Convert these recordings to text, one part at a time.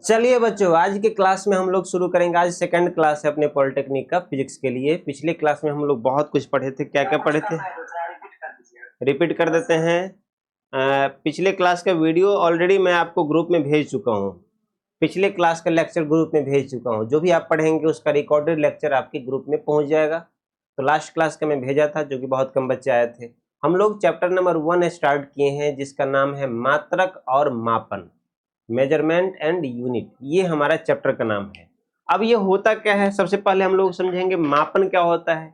चलिए बच्चों, आज के क्लास में हम लोग शुरू करेंगे। आज सेकंड क्लास है अपने पॉलिटेक्निक का फिजिक्स के लिए। पिछले क्लास में हम लोग बहुत कुछ पढ़े थे। क्या क्या पढ़े थे रिपीट कर देते हैं। पिछले क्लास का वीडियो ऑलरेडी मैं आपको ग्रुप में भेज चुका हूँ। पिछले क्लास का लेक्चर ग्रुप में भेज चुका हूँ। जो भी आप पढ़ेंगे उसका रिकॉर्डेड लेक्चर आपके ग्रुप में पहुंच जाएगा। तो लास्ट क्लास का मैं भेजा था, जो कि बहुत कम बच्चे आए थे। हम लोग चैप्टर नंबर 1 स्टार्ट किए हैं, जिसका नाम है मात्रक और मापन, मेजरमेंट एंड यूनिट। ये हमारा चैप्टर का नाम है। अब ये होता क्या है, सबसे पहले हम लोग समझेंगे मापन क्या होता है।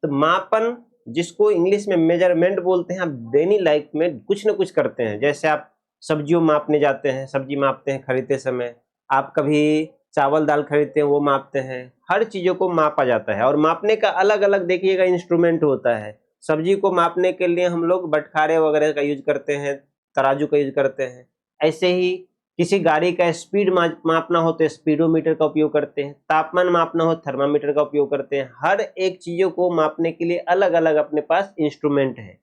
तो मापन, जिसको इंग्लिश में मेजरमेंट बोलते हैं, आप डेली लाइफ में कुछ ना कुछ करते हैं। जैसे आप सब्जियों मापने जाते हैं, सब्जी मापते हैं खरीदते समय। आप कभी चावल दाल खरीदते हैं, वो मापते हैं। हर चीजों को मापा जाता है, और मापने का अलग अलग देखिएगा इंस्ट्रूमेंट होता है। सब्जी को मापने के लिए हम लोग बटखारे वगैरह का यूज करते हैं, तराजू का यूज करते हैं। ऐसे ही किसी गाड़ी का स्पीड मापना हो तो स्पीडोमीटर का उपयोग करते हैं। तापमान मापना हो थर्मामीटर का उपयोग करते हैं। हर एक चीजों को मापने के लिए अलग अलग अपने पास इंस्ट्रूमेंट है।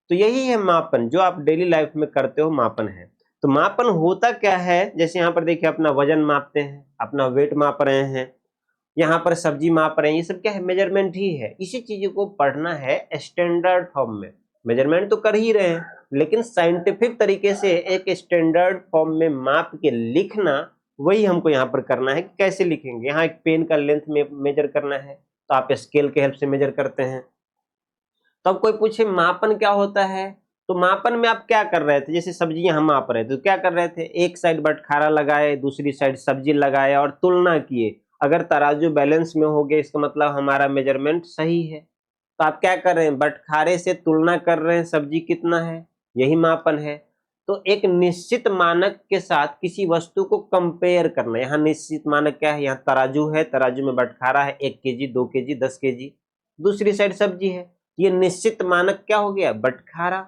तो यही है मापन, जो आप डेली लाइफ में करते हो, मापन है। तो मापन होता क्या है, जैसे यहाँ पर देखिए अपना वजन मापते हैं, अपना वेट माप रहे हैं, यहाँ पर सब्जी माप रहे हैं। ये सब क्या है, मेजरमेंट ही है। इसी चीज को पढ़ना है स्टैंडर्ड फॉर्म में। मेजरमेंट तो कर ही रहे हैं, लेकिन साइंटिफिक तरीके से एक स्टैंडर्ड फॉर्म में माप के लिखना, वही हमको यहाँ पर करना है कि कैसे लिखेंगे। यहाँ एक पेन का लेंथ में मेजर करना है, तो आप स्केल के हेल्प से मेजर करते हैं। तब कोई पूछे मापन क्या होता है, तो मापन में आप क्या कर रहे थे। जैसे सब्जियां हम माप रहे थे, तो क्या कर रहे थे, एक साइड बटखारा लगाए, दूसरी साइड सब्जी लगाए और तुलना किए। अगर तराजू बैलेंस में हो गया, इसका मतलब हमारा मेजरमेंट सही है। तो आप क्या कर रहे हैं, बटखारे से तुलना कर रहे हैं, सब्जी कितना है, यही मापन है। तो एक निश्चित मानक के साथ किसी वस्तु को कंपेयर करना। यहाँ निश्चित मानक क्या है, यहाँ तराजू है, तराजू में बटखारा है 1 केजी 2 केजी 10 केजी, दूसरी साइड सब्जी है। ये निश्चित मानक क्या हो गया, बटखारा,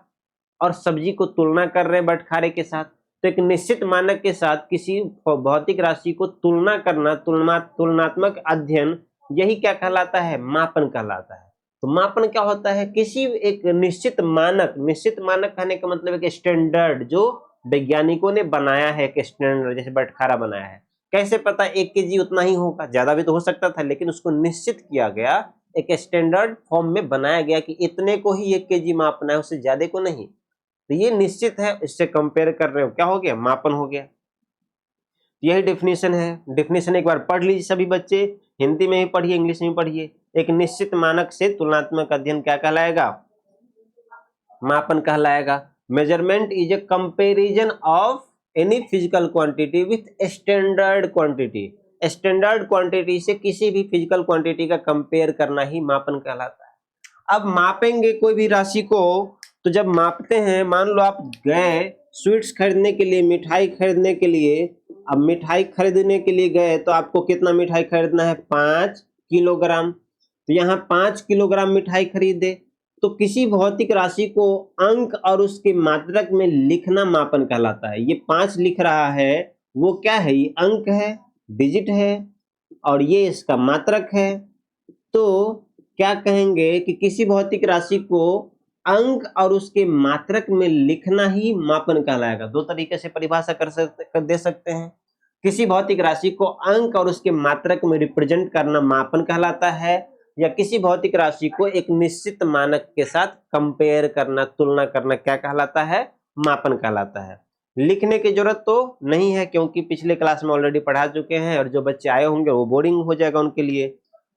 और सब्जी को तुलना कर रहे हैं बटखारे के साथ। तो एक निश्चित मानक के साथ किसी भौतिक राशि को तुलना करना, तुलनात्मक अध्ययन, यही क्या कहलाता है, मापन कहलाता है। तो मापन क्या होता है, किसी एक निश्चित मानक, निश्चित मानक कहने का मतलब एक स्टैंडर्ड, जो वैज्ञानिकों ने बनाया है, एक स्टैंडर्ड, जैसे बटखारा बनाया है। कैसे पता 1 केजी उतना ही होगा, ज्यादा भी तो हो सकता था, लेकिन उसको निश्चित किया गया, एक स्टैंडर्ड फॉर्म में बनाया गया कि इतने को ही 1 केजी मापना है, उससे ज्यादा को नहीं। तो ये निश्चित है, इससे कंपेयर कर रहे हो, क्या हो गया, मापन हो गया। यही डेफिनेशन है। डेफिनेशन एक बार पढ़ लीजिए सभी बच्चे, हिंदी में ही पढ़िए, इंग्लिश में ही पढ़िए। एक निश्चित मानक से तुलनात्मक अध्ययन क्या कहलाएगा, मापन कहलाएगा। Measurement is a comparison of any physical quantity with standard quantity. Standard quantity से किसी भी फिजिकल क्वांटिटी का कंपेयर करना ही मापन कहलाता है। अब मापेंगे कोई भी राशि को, तो जब मापते हैं, मान लो आप गए स्वीट्स खरीदने के लिए, मिठाई खरीदने के लिए। अब मिठाई खरीदने के लिए गए, तो आपको कितना मिठाई खरीदना है, 5 किलोग्राम। तो यहाँ 5 किलोग्राम मिठाई खरीदे। तो किसी भौतिक राशि को अंक और उसके मात्रक में लिखना मापन कहलाता है। ये 5 लिख रहा है, वो क्या है, ये अंक है, डिजिट है, और ये इसका मात्रक है। तो क्या कहेंगे कि किसी भौतिक राशि को अंक और उसके मात्रक में लिखना ही मापन कहलाएगा। दो तरीके से परिभाषा कर दे सकते हैं। किसी भौतिक राशि को अंक और उसके मात्रक में रिप्रेजेंट करना मापन कहलाता है, या किसी भौतिक राशि को एक निश्चित मानक के साथ कंपेयर करना, तुलना करना, क्या कहलाता है, मापन कहलाता है। लिखने की जरूरत तो नहीं है, क्योंकि पिछले क्लास में ऑलरेडी पढ़ा चुके हैं, और जो बच्चे आए होंगे वो बोरिंग हो जाएगा उनके लिए।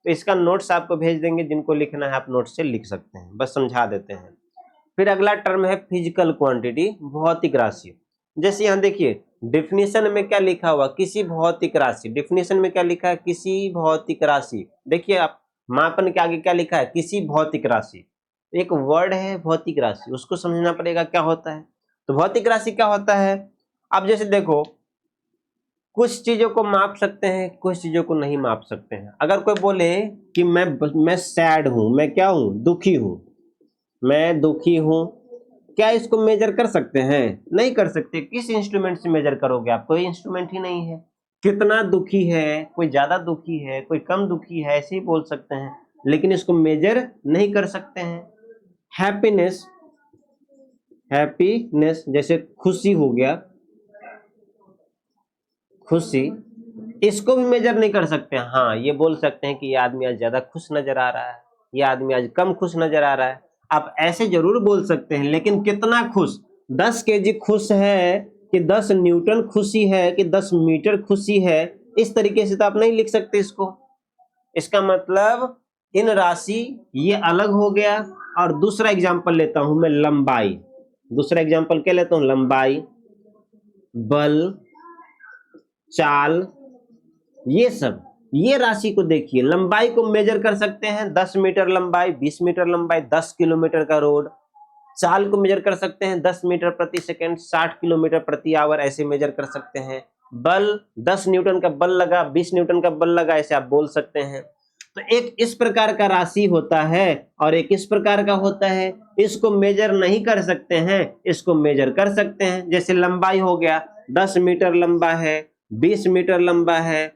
तो इसका नोट्स आपको भेज देंगे, जिनको लिखना है आप नोट्स से लिख सकते हैं, बस समझा देते हैं। फिर अगला टर्म है फिजिकल क्वांटिटी, भौतिक राशि। जैसे यहाँ देखिए डिफिनेशन में क्या लिखा हुआ, किसी भौतिक राशि। डिफिनेशन में क्या लिखा है, किसी भौतिक राशि। देखिए आप मापन के आगे क्या लिखा है, किसी भौतिक राशि। एक वर्ड है भौतिक राशि, उसको समझना पड़ेगा क्या होता है। तो भौतिक राशि क्या होता है, अब जैसे देखो कुछ चीजों को माप सकते हैं, कुछ चीजों को नहीं माप सकते हैं। अगर कोई बोले कि मैं सैड हूं, मैं क्या हूं, दुखी हूं, मैं दुखी हूं, क्या इसको मेजर कर सकते हैं, नहीं कर सकते। किस इंस्ट्रूमेंट से मेजर करोगे आप, कोई इंस्ट्रूमेंट ही नहीं है। कितना दुखी है, कोई ज्यादा दुखी है, कोई कम दुखी है, ऐसे ही बोल सकते हैं, लेकिन इसको मेजर नहीं कर सकते हैं। हैप्पीनेस, हैप्पीनेस जैसे खुशी हो गया, खुशी, इसको भी मेजर नहीं कर सकते। हाँ, ये बोल सकते हैं कि ये आदमी आज ज्यादा खुश नजर आ रहा है, ये आदमी आज कम खुश नजर आ रहा है। आप ऐसे जरूर बोल सकते हैं, लेकिन कितना खुश, 10 केजी खुश है कि 10 न्यूटन खुशी है कि 10 मीटर खुशी है, इस तरीके से तो आप नहीं लिख सकते इसको। इसका मतलब इन राशि ये अलग हो गया। और दूसरा एग्जांपल लेता हूं मैं, लंबाई। दूसरा एग्जांपल क्या लेता हूं, लंबाई, बल, चाल, ये सब, ये राशि को देखिए। लंबाई को मेजर कर सकते हैं, 10 मीटर लंबाई, 20 मीटर लंबाई, 10 किलोमीटर का रोड। चाल को मेजर कर सकते हैं, 10 मीटर प्रति सेकंड, 60 किलोमीटर प्रति आवर, ऐसे मेजर कर सकते हैं। बल, 10 न्यूटन का बल लगा, 20 न्यूटन का बल लगा, ऐसे आप बोल सकते हैं। तो एक इस प्रकार का राशि होता है और एक इस प्रकार का होता है। इसको मेजर नहीं कर सकते हैं, इसको मेजर कर सकते हैं। जैसे लंबाई हो गया, 10 मीटर लंबा है, 20 मीटर लंबा है।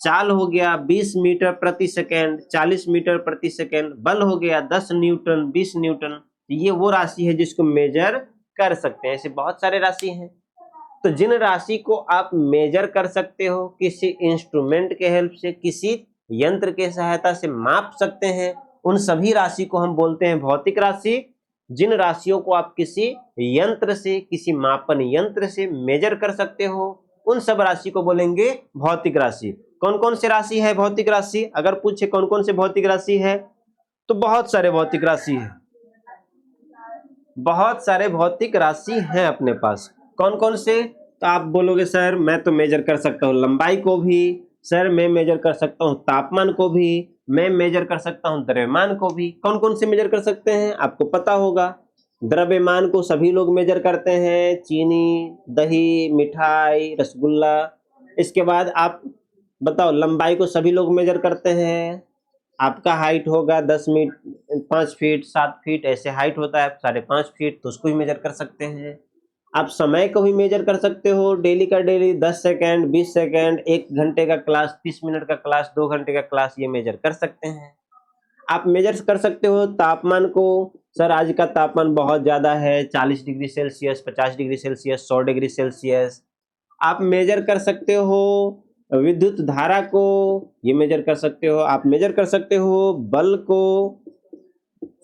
चाल हो गया 20 मीटर प्रति सेकेंड, 40 मीटर प्रति सेकेंड। बल हो गया 10 न्यूटन, 20 न्यूटन। ये वो राशि है जिसको मेजर कर सकते हैं। ऐसे बहुत सारे राशि हैं। तो जिन राशि को आप मेजर कर सकते हो, किसी इंस्ट्रूमेंट के हेल्प से, किसी यंत्र के सहायता से माप सकते हैं, उन सभी राशि को हम बोलते हैं भौतिक राशि। जिन राशियों को आप किसी यंत्र से, किसी मापन यंत्र से मेजर कर सकते हो, उन सब राशि को बोलेंगे भौतिक राशि। कौन कौन से राशि है भौतिक राशि? अगर पूछे कौन कौन से भौतिक राशि है, तो बहुत सारे भौतिक राशि है, बहुत सारे भौतिक राशि हैं अपने पास। कौन कौन से? तो आप बोलोगे सर मैं तो मेजर कर सकता हूँ लंबाई को भी, सर मैं मेजर कर सकता हूँ तापमान को भी, मैं मेजर कर सकता हूँ द्रव्यमान को भी। कौन कौन से मेजर कर सकते हैं आपको पता होगा। द्रव्यमान को सभी लोग मेजर करते हैं, चीनी, दही, मिठाई, रसगुल्ला। इसके बाद आप बताओ, लंबाई को सभी लोग मेजर करते हैं। आपका हाइट होगा 5 फीट, 7 फीट, ऐसे हाइट होता है 5.5 फीट, तो उसको भी मेजर कर सकते हैं। आप समय को भी मेजर कर सकते हो, डेली का डेली, 10 सेकेंड, 20 सेकेंड, 1 घंटे का क्लास, 30 मिनट का क्लास, 2 घंटे का क्लास, ये मेजर कर सकते हैं। आप मेजर कर सकते हो तापमान को, सर आज का तापमान बहुत ज्यादा है, 40 degree Celsius, 50 degree Celsius, 100 degree Celsius. आप मेजर कर सकते हो विद्युत धारा को, ये मेजर कर सकते हो। आप मेजर कर सकते हो बल को,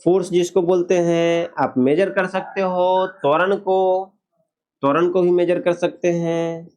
फोर्स जिसको बोलते हैं। आप मेजर कर सकते हो त्वरण को, त्वरण को भी मेजर कर सकते हैं।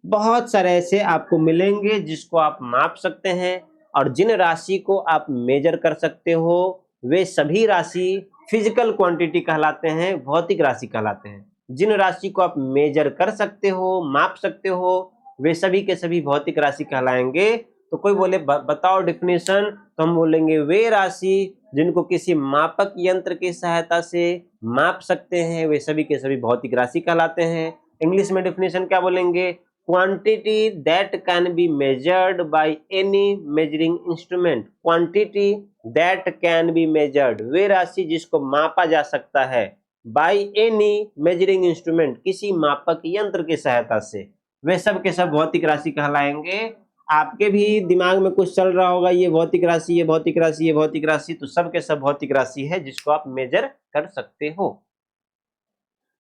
बहुत सारे ऐसे आपको मिलेंगे जिसको आप माप सकते हैं। और जिन राशि को आप मेजर कर सकते हो, वे सभी राशि फिजिकल क्वांटिटी कहलाते हैं, भौतिक राशि कहलाते हैं। जिन राशि को आप मेजर कर सकते हो, माप सकते हो, वे सभी के सभी भौतिक राशि कहलाएंगे। तो कोई बोले बताओ डिफिनेशन, तो हम बोलेंगे वे राशि जिनको किसी मापक यंत्र की सहायता से माप सकते हैं, वे सभी के सभी भौतिक राशि कहलाते हैं। इंग्लिश में डिफिनेशन क्या बोलेंगे? Quantity that can be measured by any measuring instrument. Quantity that can be measured, वे राशि जिसको मापा जा सकता है, बाय एनी मेजरिंग इंस्ट्रूमेंट, किसी मापक यंत्र की सहायता से, वे सब के सब भौतिक राशि कहलाएंगे। आपके भी दिमाग में कुछ चल रहा होगा, ये भौतिक राशि, ये भौतिक राशि, ये भौतिक राशि, तो सब के सब भौतिक राशि है जिसको आप मेजर कर सकते हो।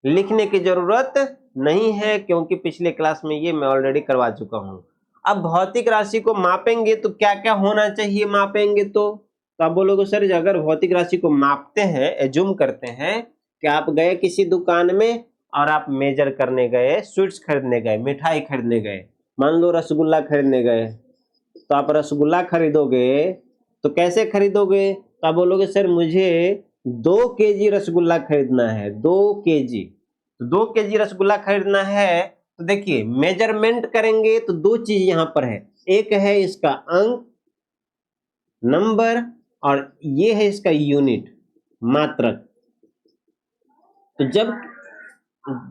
लिखने की जरूरत नहीं है क्योंकि पिछले क्लास में ये मैं ऑलरेडी करवा चुका हूं। अब भौतिक राशि को मापेंगे तो क्या क्या होना चाहिए मापेंगे तो आप बोलोगे सर अगर भौतिक राशि को मापते हैं, एज्यूम करते हैं कि आप गए किसी दुकान में और आप मेजर करने गए, स्वीट्स खरीदने गए, मिठाई खरीदने गए, मान लो रसगुल्ला खरीदने गए, तो आप रसगुल्ला खरीदोगे तो कैसे खरीदोगे? तो आप बोलोगे सर मुझे 2 केजी रसगुल्ला खरीदना है, 2 केजी। तो 2 केजी रसगुल्ला खरीदना है तो देखिए मेजरमेंट करेंगे तो 2 चीज यहां पर है, एक है इसका अंक, नंबर, और ये है इसका यूनिट, मात्रक। तो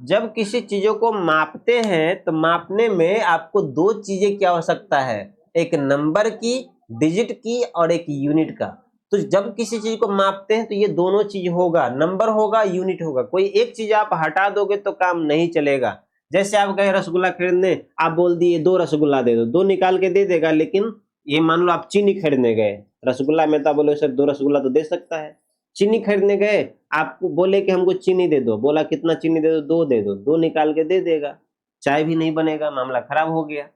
जब किसी चीजों को मापते हैं तो मापने में आपको 2 चीजें की आवश्यकता है, एक नंबर की, डिजिट की, और एक यूनिट का। तो जब किसी चीज को मापते हैं तो ये दोनों चीज होगा, नंबर होगा, यूनिट होगा। कोई एक चीज आप हटा दोगे तो काम नहीं चलेगा। जैसे आप गए रसगुल्ला खरीदने, आप बोल दिए 2 रसगुल्ला दे दो, 2 निकाल के दे देगा, लेकिन ये मान लो आप चीनी खरीदने गए, रसगुल्ला में तो बोले सर 2 रसगुल्ला तो दे सकता है। चीनी खरीदने गए, आपको बोले कि हमको चीनी दे दो, बोला कितना चीनी दे दो? 2 दे दो, 2 निकाल के दे देगा, चाय भी नहीं बनेगा, मामला खराब हो गया।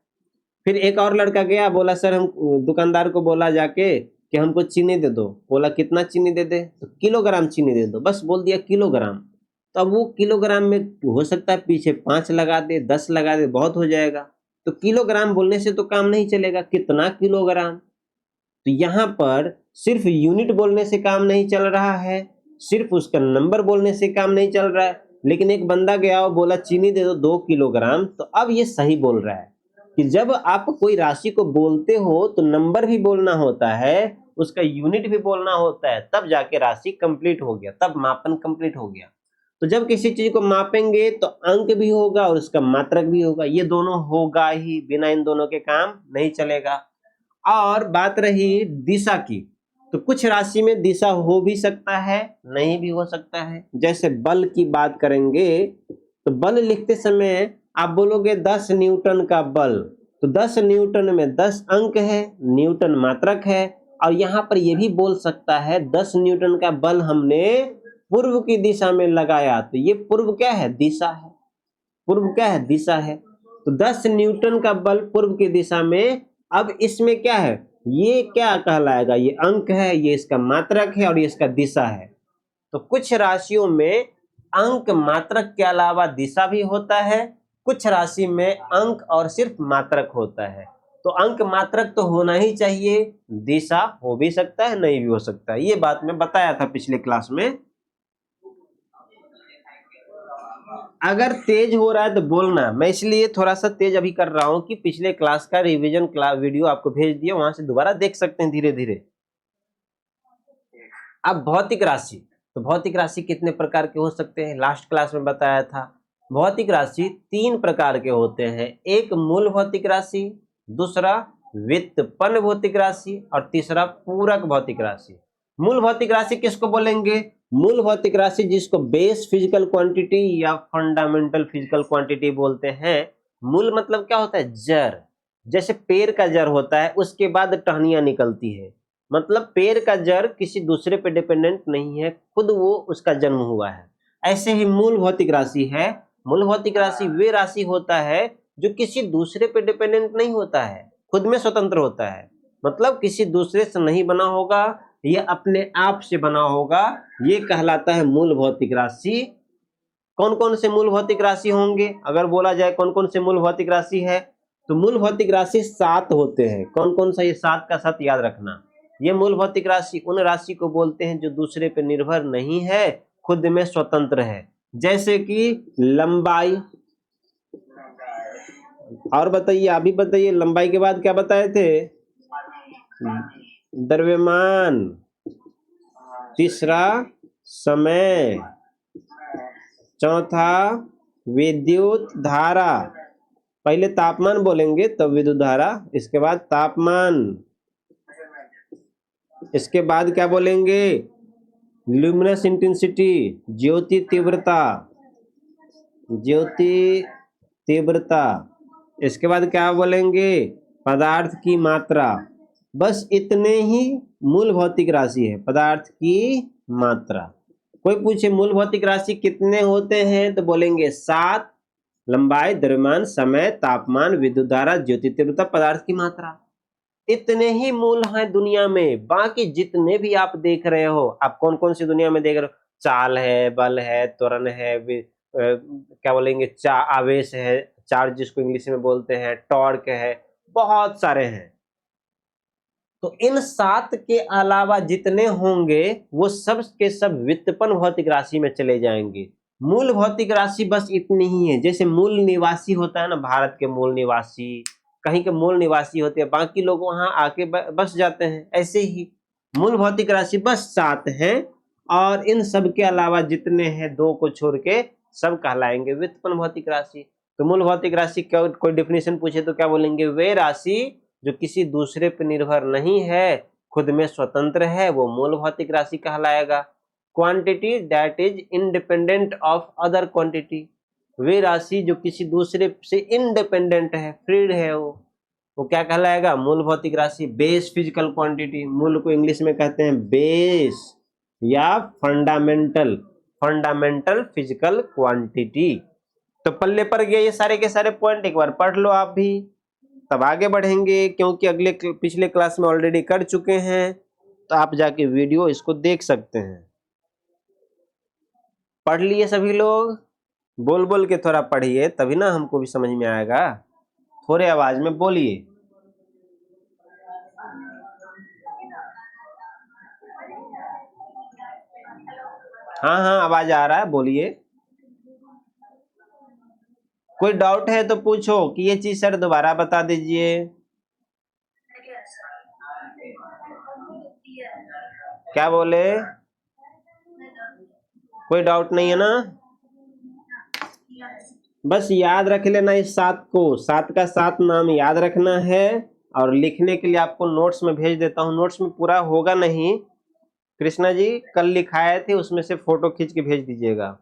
फिर एक और लड़का गया, बोला सर हम दुकानदार को बोला जाके कि हमको चीनी दे दो। बोला कितना चीनी दे दे? तो किलोग्राम चीनी दे दो। बस बोल दिया किलोग्राम। तो अब वो किलोग्राम में हो सकता है पीछे 5 लगा दे, 10 लगा दे, बहुत हो जाएगा। तो किलोग्राम बोलने से तो काम नहीं चलेगा, कितना किलोग्राम। तो यहाँ पर सिर्फ यूनिट बोलने से काम नहीं चल रहा है, सिर्फ उसका नंबर बोलने से काम नहीं चल रहा है। लेकिन एक बंदा गया और बोला चीनी दे दो 2 किलोग्राम, तो अब ये सही बोल रहा है कि जब आप कोई राशि को बोलते हो तो नंबर भी बोलना होता है, उसका यूनिट भी बोलना होता है, तब जाके राशि कंप्लीट हो गया, तब मापन कंप्लीट हो गया। तो जब किसी चीज को मापेंगे तो अंक भी होगा और उसका मात्रक भी होगा, ये दोनों होगा ही, बिना इन दोनों के काम नहीं चलेगा। और बात रही दिशा की, तो कुछ राशि में दिशा हो भी सकता है, नहीं भी हो सकता है। जैसे बल की बात करेंगे तो बल लिखते समय आप बोलोगे 10 न्यूटन का बल, तो 10 न्यूटन में 10 अंक है, न्यूटन मात्रक है। और यहाँ पर ये भी बोल सकता है 10 न्यूटन का बल हमने पूर्व की दिशा में लगाया, तो ये पूर्व क्या है? दिशा है। पूर्व क्या है? दिशा है। तो 10 न्यूटन का बल पूर्व की दिशा में। अब इसमें क्या है? ये क्या कहलाएगा? ये अंक है, ये इसका मात्रक है और ये इसका दिशा है। तो कुछ राशियों में अंक मात्रक के अलावा दिशा भी होता है, कुछ राशि में अंक और सिर्फ मात्रक होता है। तो अंक मात्रक तो होना ही चाहिए, दिशा हो भी सकता है, नहीं भी हो सकता है। ये बात मैं बताया था पिछले क्लास में। अगर तेज हो रहा है तो बोलना, मैं इसलिए थोड़ा सा तेज अभी कर रहा हूं कि पिछले क्लास का रिवीजन क्लास वीडियो आपको भेज दिया, वहां से दोबारा देख सकते हैं धीरे धीरे। अब भौतिक राशि, तो भौतिक राशि कितने प्रकार के हो सकते हैं? लास्ट क्लास में बताया था। भौतिक राशि 3 प्रकार के होते हैं, एक मूल भौतिक राशि, दूसरा व्युत्पन्न भौतिक राशि और तीसरा पूरक भौतिक राशि। मूल भौतिक राशि किसको बोलेंगे? मूल भौतिक राशि जिसको बेस फिजिकल क्वांटिटी या फंडामेंटल फिजिकल क्वांटिटी बोलते हैं। मूल मतलब क्या होता है? जड़। जैसे पेड़ का जड़ होता है, उसके बाद टहनियां निकलती है, मतलब पेड़ का जड़ किसी दूसरे पे डिपेंडेंट नहीं है, खुद वो उसका जन्म हुआ है। ऐसे ही मूल भौतिक राशि है। मूल भौतिक राशि वे राशि होता है जो किसी दूसरे पे डिपेंडेंट नहीं होता है, खुद में स्वतंत्र होता है, मतलब किसी दूसरे से नहीं बना होगा, ये अपने आप से बना होगा, ये कहलाता है मूल भौतिक राशि। कौन कौन से मूल भौतिक राशि होंगे? अगर बोला जाए कौन कौन से मूल भौतिक राशि है, तो मूल भौतिक राशि 7 होते हैं। कौन कौन सा? ये 7 का 7 याद रखना। ये मूल भौतिक राशि उन राशि को बोलते हैं जो दूसरे पे निर्भर नहीं है, खुद में स्वतंत्र है। जैसे कि लंबाई। और बताइए, अभी बताइए, लंबाई के बाद क्या बताए थे? द्रव्यमान, तीसरा समय, चौथा विद्युत धारा। पहले तापमान बोलेंगे तब विद्युत धारा, इसके बाद तापमान, इसके बाद क्या बोलेंगे? ल्यूमिनस इंटेंसिटी, ज्योति तीव्रता, ज्योति तीव्रता। इसके बाद क्या बोलेंगे? पदार्थ की मात्रा। बस इतने ही मूल भौतिक राशि है, पदार्थ की मात्रा। कोई पूछे मूल भौतिक राशि कितने होते हैं, तो बोलेंगे 7। लंबाई, द्रव्यमान, समय, तापमान, विद्युत धारा, ज्योति तीव्रता, पदार्थ की मात्रा। इतने ही मूल हैं दुनिया में। बाकी जितने भी आप देख रहे हो, आप कौन कौन सी दुनिया में देख रहे हो? चाल है, बल है, त्वरण है, क्या बोलेंगे, आवेश है, चार्ज जिसको इंग्लिश में बोलते हैं, टॉर्क है, बहुत सारे हैं। तो इन 7 के अलावा जितने होंगे वो सब के सब व्युत्पन्न भौतिक राशि में चले जाएंगे। मूल भौतिक राशि बस इतनी ही है। जैसे मूल निवासी होता है ना, भारत के मूल निवासी, कहीं के मूल निवासी होते हैं, बाकी लोग वहां आके बस जाते हैं। ऐसे ही मूल भौतिक राशि बस 7 हैं, और इन सब के अलावा जितने हैं 2 को छोड़ के सब कहलाएंगे व्युत्पन्न भौतिक राशि। तो मूल भौतिक राशि का कोई डेफिनेशन पूछे तो क्या बोलेंगे? वे राशि जो किसी दूसरे पर निर्भर नहीं है, खुद में स्वतंत्र है, वो मूल भौतिक राशि कहलाएगा। Quantity that is independent of other quantity, वे राशि जो किसी दूसरे से इंडिपेंडेंट है, फ्रीड है, वो क्या कहलाएगा? मूल भौतिक राशि। बेस फिजिकल क्वांटिटी, मूल को इंग्लिश में कहते हैं बेस या फंडामेंटल, फंडामेंटल फिजिकल क्वांटिटी। तो पल्ले पर गए ये सारे के सारे पॉइंट, एक बार पढ़ लो आप भी। तब आगे बढ़ेंगे, क्योंकि पिछले क्लास में ऑलरेडी कर चुके हैं, तो आप जाके वीडियो इसको देख सकते हैं। पढ़ लिए सभी लोग? बोल बोल के थोड़ा पढ़िए, तभी ना हमको भी समझ में आएगा। थोड़े आवाज में बोलिए। हाँ हाँ, आवाज आ रहा है, बोलिए। कोई डाउट है तो पूछो कि ये चीज सर दोबारा बता दीजिए। क्या बोले? कोई डाउट नहीं है ना? बस याद रख लेना इस 7 को, 7 का 7 नाम याद रखना है। और लिखने के लिए आपको नोट्स में भेज देता हूँ। नोट्स में पूरा होगा नहीं, कृष्णा जी कल लिखाए थे, उसमें से फोटो खींच के भेज दीजिएगा।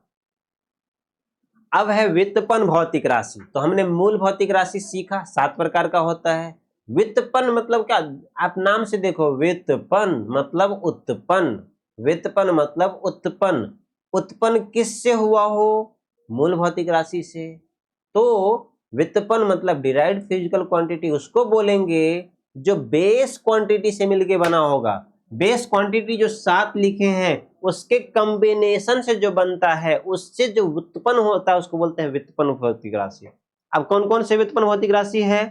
अब है व्युत्पन्न भौतिक राशि। तो हमने मूल भौतिक राशि सीखा, 7 प्रकार का होता है। व्युत्पन्न मतलब क्या? आप नाम से देखो, व्युत्पन्न मतलब उत्पन्न, व्युत्पन्न मतलब उत्पन्न। उत्पन्न किससे हुआ हो? मूल भौतिक राशि से। तो व्युत्पन्न मतलब डिराइव्ड फिजिकल क्वांटिटी उसको बोलेंगे जो बेस क्वांटिटी से मिलके बना होगा। बेस क्वांटिटी जो 7 लिखे हैं उसके कॉम्बिनेशन से जो बनता है, उससे जो व्युत्पन्न होता है उसको बोलते हैं व्युत्पन्न भौतिक राशि। अब कौन कौन से व्युत्पन्न भौतिक राशि है?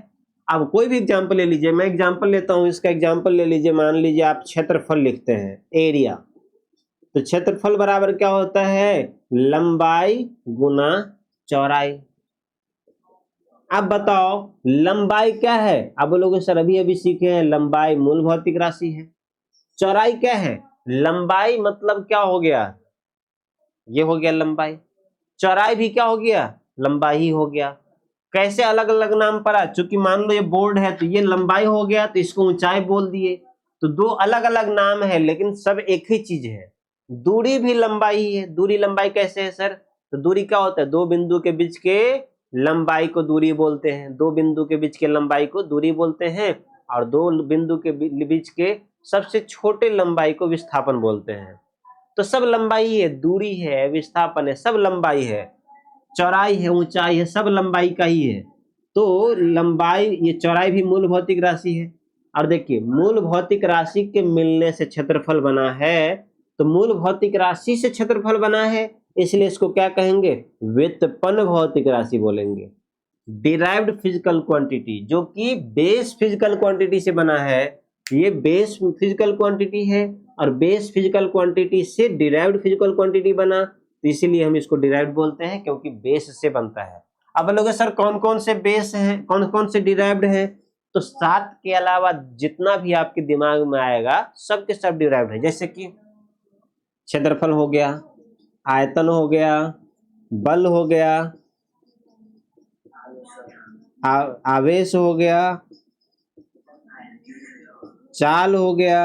अब कोई भी एग्जांपल ले लीजिए, मैं एग्जांपल लेता हूं, इसका एग्जांपल ले लीजिए। मान लीजिए आप क्षेत्रफल लिखते हैं, एरिया। तो क्षेत्रफल बराबर क्या होता है? लंबाई गुना चौड़ाई। अब बताओ लंबाई क्या है? अब लोग सर अभी सीखे हैं, लंबाई मूल भौतिक राशि है। चौड़ाई क्या है? लंबाई मतलब क्या हो गया? ये हो गया लंबाई। चौड़ाई भी क्या हो गया? लंबाई ही हो गया। कैसे अलग अलग नाम पड़ा? चूंकि मान लो ये बोर्ड है तो ये लंबाई हो गया, तो इसको ऊंचाई बोल दिए। तो 2 अलग अलग नाम है लेकिन सब एक ही चीज है। दूरी भी लंबाई ही है। दूरी लंबाई कैसे है सर? तो दूरी क्या होता है? 2 बिंदु के बीच के लंबाई को दूरी बोलते हैं। 2 बिंदु के बीच के लंबाई को दूरी बोलते हैं, और 2 बिंदु के बीच के सबसे छोटे लंबाई को विस्थापन बोलते हैं। तो सब लंबाई है, दूरी है, विस्थापन है, सब लंबाई है। चौड़ाई है, ऊंचाई है, सब लंबाई का ही है। तो लंबाई, ये चौड़ाई भी मूल भौतिक राशि है। और देखिए मूल भौतिक राशि के मिलने से क्षेत्रफल बना है। तो मूल भौतिक राशि से क्षेत्रफल बना है, इसलिए इसको क्या कहेंगे? व्युत्पन्न भौतिक राशि बोलेंगे। डिराइव्ड फिजिकल क्वांटिटी, जो कि बेस फिजिकल क्वांटिटी से बना है। ये बेस फिजिकल क्वांटिटी है, और बेस फिजिकल क्वांटिटी से डिराइव्ड फिजिकल क्वांटिटी बना, तो इसीलिए हम इसको डिराइव्ड बोलते हैं, क्योंकि बेस से बनता है। अब लोग सर कौन कौन से बेस हैं, कौन कौन से डिराइव्ड हैं? तो 7 के अलावा जितना भी आपके दिमाग में आएगा सब के सब डिराइव्ड है। जैसे कि क्षेत्रफल हो गया, आयतन हो गया, बल हो गया, आवेश हो गया, चाल हो गया,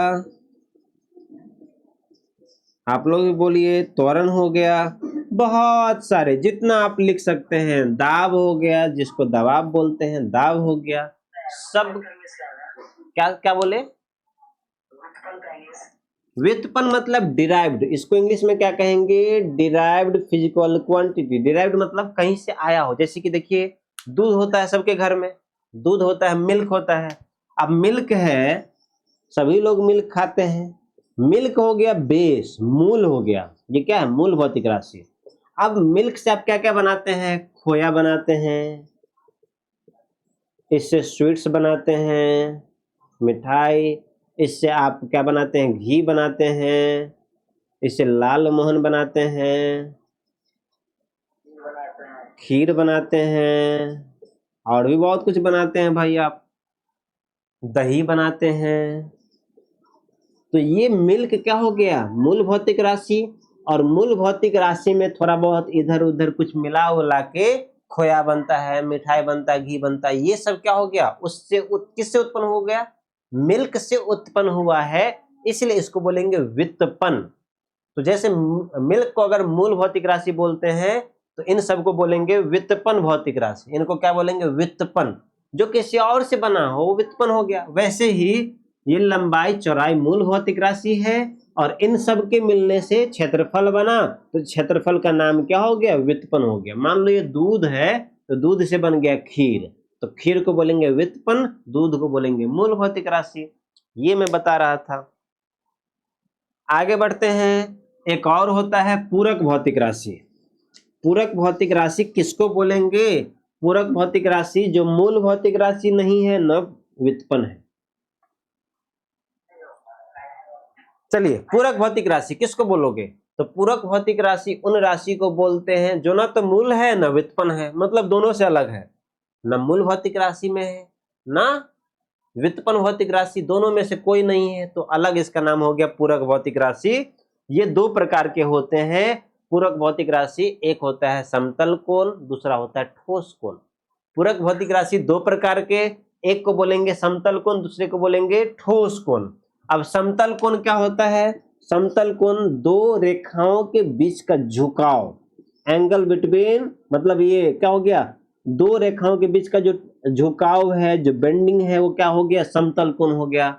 आप लोग भी बोलिए, त्वरण हो गया, बहुत सारे जितना आप लिख सकते हैं। दाब हो गया, जिसको दबाव बोलते हैं, दाब हो गया। सब क्या क्या बोले? व्युत्पन्न मतलब डिराइव्ड, इसको इंग्लिश में क्या कहेंगे? Derived physical quantity. डिराइव्ड मतलब कहीं से आया हो। जैसे कि देखिए दूध होता है सबके घर में, दूध होता है, मिल्क होता है। अब मिल्क है, सभी लोग मिल्क खाते हैं। मिल्क हो गया बेस, मूल हो गया। ये क्या है? मूल भौतिक राशि। अब मिल्क से आप क्या क्या बनाते हैं? खोया बनाते हैं, इससे स्वीट्स बनाते हैं, मिठाई। इससे आप क्या बनाते हैं? घी बनाते हैं, इससे लाल मोहन बनाते हैं, खीर बनाते हैं, और भी बहुत कुछ बनाते हैं भाई। आप दही बनाते हैं। तो ये मिल्क क्या हो गया? मूल भौतिक राशि। और मूल भौतिक राशि में थोड़ा बहुत इधर उधर कुछ मिला उला के खोया बनता है, मिठाई बनता है, घी बनता है। ये सब क्या हो गया? उससे किससे उत्पन्न हो गया? मिल्क से उत्पन्न हुआ है, इसलिए इसको बोलेंगे व्युत्पन्न। तो जैसे मिल्क को अगर मूल भौतिक राशि बोलते हैं, तो इन सबको बोलेंगे व्युत्पन्न भौतिक राशि। इनको क्या बोलेंगे? व्युत्पन्न। जो किसी और से बना हो वो व्युत्पन्न हो गया। वैसे ही ये लंबाई चौड़ाई मूल भौतिक राशि है, और इन सब के मिलने से क्षेत्रफल बना, तो क्षेत्रफल का नाम क्या हो गया? व्युत्पन्न हो गया। मान लो ये दूध है, तो दूध से बन गया खीर। तो खीर को बोलेंगे व्युत्पन्न, दूध को बोलेंगे मूल भौतिक राशि। ये मैं बता रहा था। आगे बढ़ते हैं। एक और होता है पूरक भौतिक राशि। पूरक भौतिक राशि किसको बोलेंगे? पूरक भौतिक राशि जो मूल भौतिक राशि नहीं है न व्युत्पन्न है। चलिए, पूरक भौतिक राशि किसको बोलोगे? तो पूरक भौतिक राशि उन राशि को बोलते हैं जो ना तो मूल है न व्युत्पन्न है, मतलब दोनों से अलग है, न मूल भौतिक राशि में है ना व्युत्पन्न भौतिक राशि, दोनों में से कोई नहीं है, तो अलग इसका नाम हो गया पूरक भौतिक राशि। ये दो प्रकार के होते हैं पूरक भौतिक राशि, एक होता है समतल कोण, दूसरा होता है ठोस कोण। पूरक भौतिक राशि दो प्रकार के, एक को बोलेंगे समतल कोण, दूसरे को बोलेंगे ठोस कोण। अब समतल कोण क्या होता है? समतल कोण दो रेखाओं के बीच का झुकाव, एंगल बिटवीन, मतलब ये क्या हो गया, दो रेखाओं के बीच का जो झुकाव है, जो बेंडिंग है, वो क्या हो गया? समतल कोण हो गया।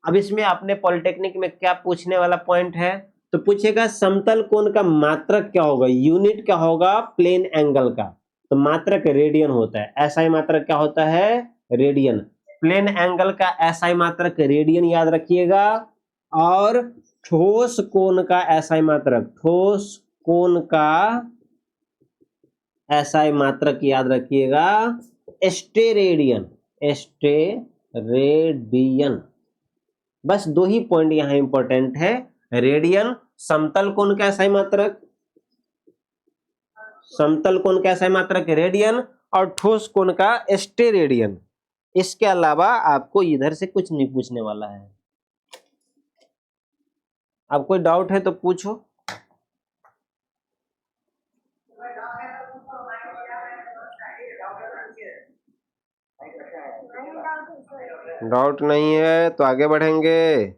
अब इसमें अपने पॉलिटेक्निक में क्या पूछने वाला पॉइंट है? तो पूछेगा समतल कोण का मात्रक क्या होगा, यूनिट क्या होगा प्लेन एंगल का? तो मात्रक रेडियन होता है। एसआई मात्रक क्या होता है? रेडियन। प्लेन एंगल का एसआई मात्रक रेडियन याद रखिएगा। और ठोस कोण का एसआई मात्रक, ठोस कोण का एसआई मात्रक याद रखिएगा स्टेरेडियन, स्टेरेडियन। बस दो ही पॉइंट यहां इंपॉर्टेंट है। रेडियन समतल कोण का एसआई मात्रक, समतल कोण का एसआई मात्रक रेडियन, और ठोस कोण का स्टेरेडियन। इसके अलावा आपको इधर से कुछ नहीं पूछने वाला है। अब कोई डाउट है तो पूछो। डाउट नहीं है तो आगे बढ़ेंगे।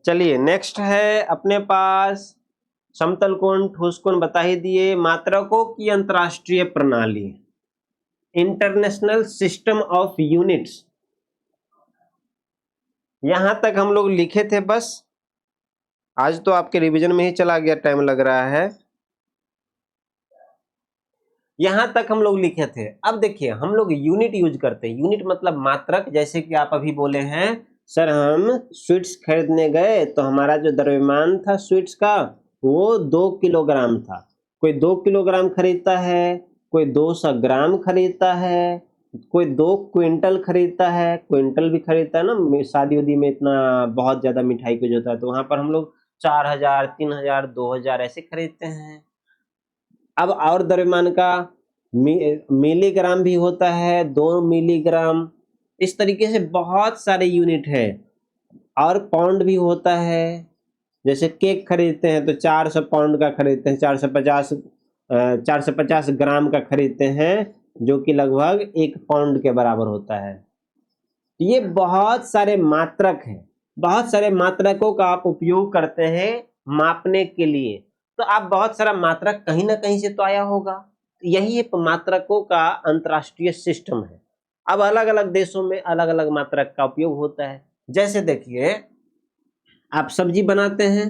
चलिए, नेक्स्ट है अपने पास समतल कोण, ठोस कोण बता ही दिए। मात्रकों की अंतरराष्ट्रीय प्रणाली, इंटरनेशनल सिस्टम ऑफ यूनिट्स, यहां तक हम लोग लिखे थे। बस आज तो आपके रिवीजन में ही चला गया, टाइम लग रहा है। यहां तक हम लोग लिखे थे। अब देखिए, हम लोग यूनिट यूज करते हैं। यूनिट मतलब मात्रक। जैसे कि आप अभी बोले हैं सर हम स्वीट्स खरीदने गए तो हमारा जो द्रव्यमान था स्वीट्स का वो 2 किलोग्राम था। कोई 2 किलोग्राम खरीदता है, कोई 200 ग्राम खरीदता है, कोई 2 क्विंटल खरीदता है। क्विंटल भी खरीदता है ना, शादी उदी में इतना बहुत ज्यादा मिठाई कुछ होता है तो वहां पर हम लोग 4000, 3000, 2000 ऐसे खरीदते हैं। अब और द्रव्यमान का मिलीग्राम भी होता है, 2 मिलीग्राम, इस तरीके से बहुत सारे यूनिट है। और पाउंड भी होता है। जैसे केक खरीदते हैं तो 400 पाउंड का खरीदते हैं, 450 ग्राम का खरीदते हैं, जो कि लगभग 1 पाउंड के बराबर होता है। ये बहुत सारे मात्रक हैं। बहुत सारे मात्रकों का आप उपयोग करते हैं मापने के लिए। तो आप बहुत सारा मात्रक कहीं ना कहीं से तो आया होगा। यही एक मात्रकों का अंतरराष्ट्रीय सिस्टम है। अब अलग अलग देशों में अलग अलग मात्रक का उपयोग होता है। जैसे देखिए, आप सब्जी बनाते हैं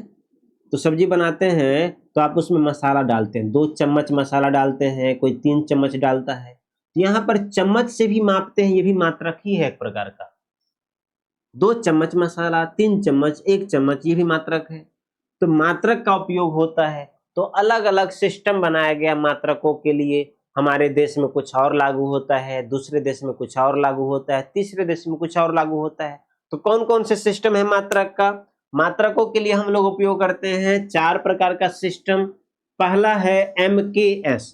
तो सब्जी बनाते हैं तो आप उसमें मसाला डालते हैं, 2 चम्मच मसाला डालते हैं, कोई 3 चम्मच डालता है। तो यहाँ पर चम्मच से भी मापते हैं, ये भी मात्रक ही है एक प्रकार का। 2 चम्मच मसाला, 3 चम्मच, 1 चम्मच, ये भी मात्रक है। तो मात्रक का उपयोग होता है। तो अलग अलग सिस्टम बनाया गया मात्रकों के लिए। हमारे देश में कुछ और लागू होता है, दूसरे देश में कुछ और लागू होता है, तीसरे देश में कुछ और लागू होता है। तो कौन कौन से सिस्टम है मात्रक का? मात्रकों के लिए हम लोग उपयोग करते हैं 4 प्रकार का सिस्टम। पहला है MKS।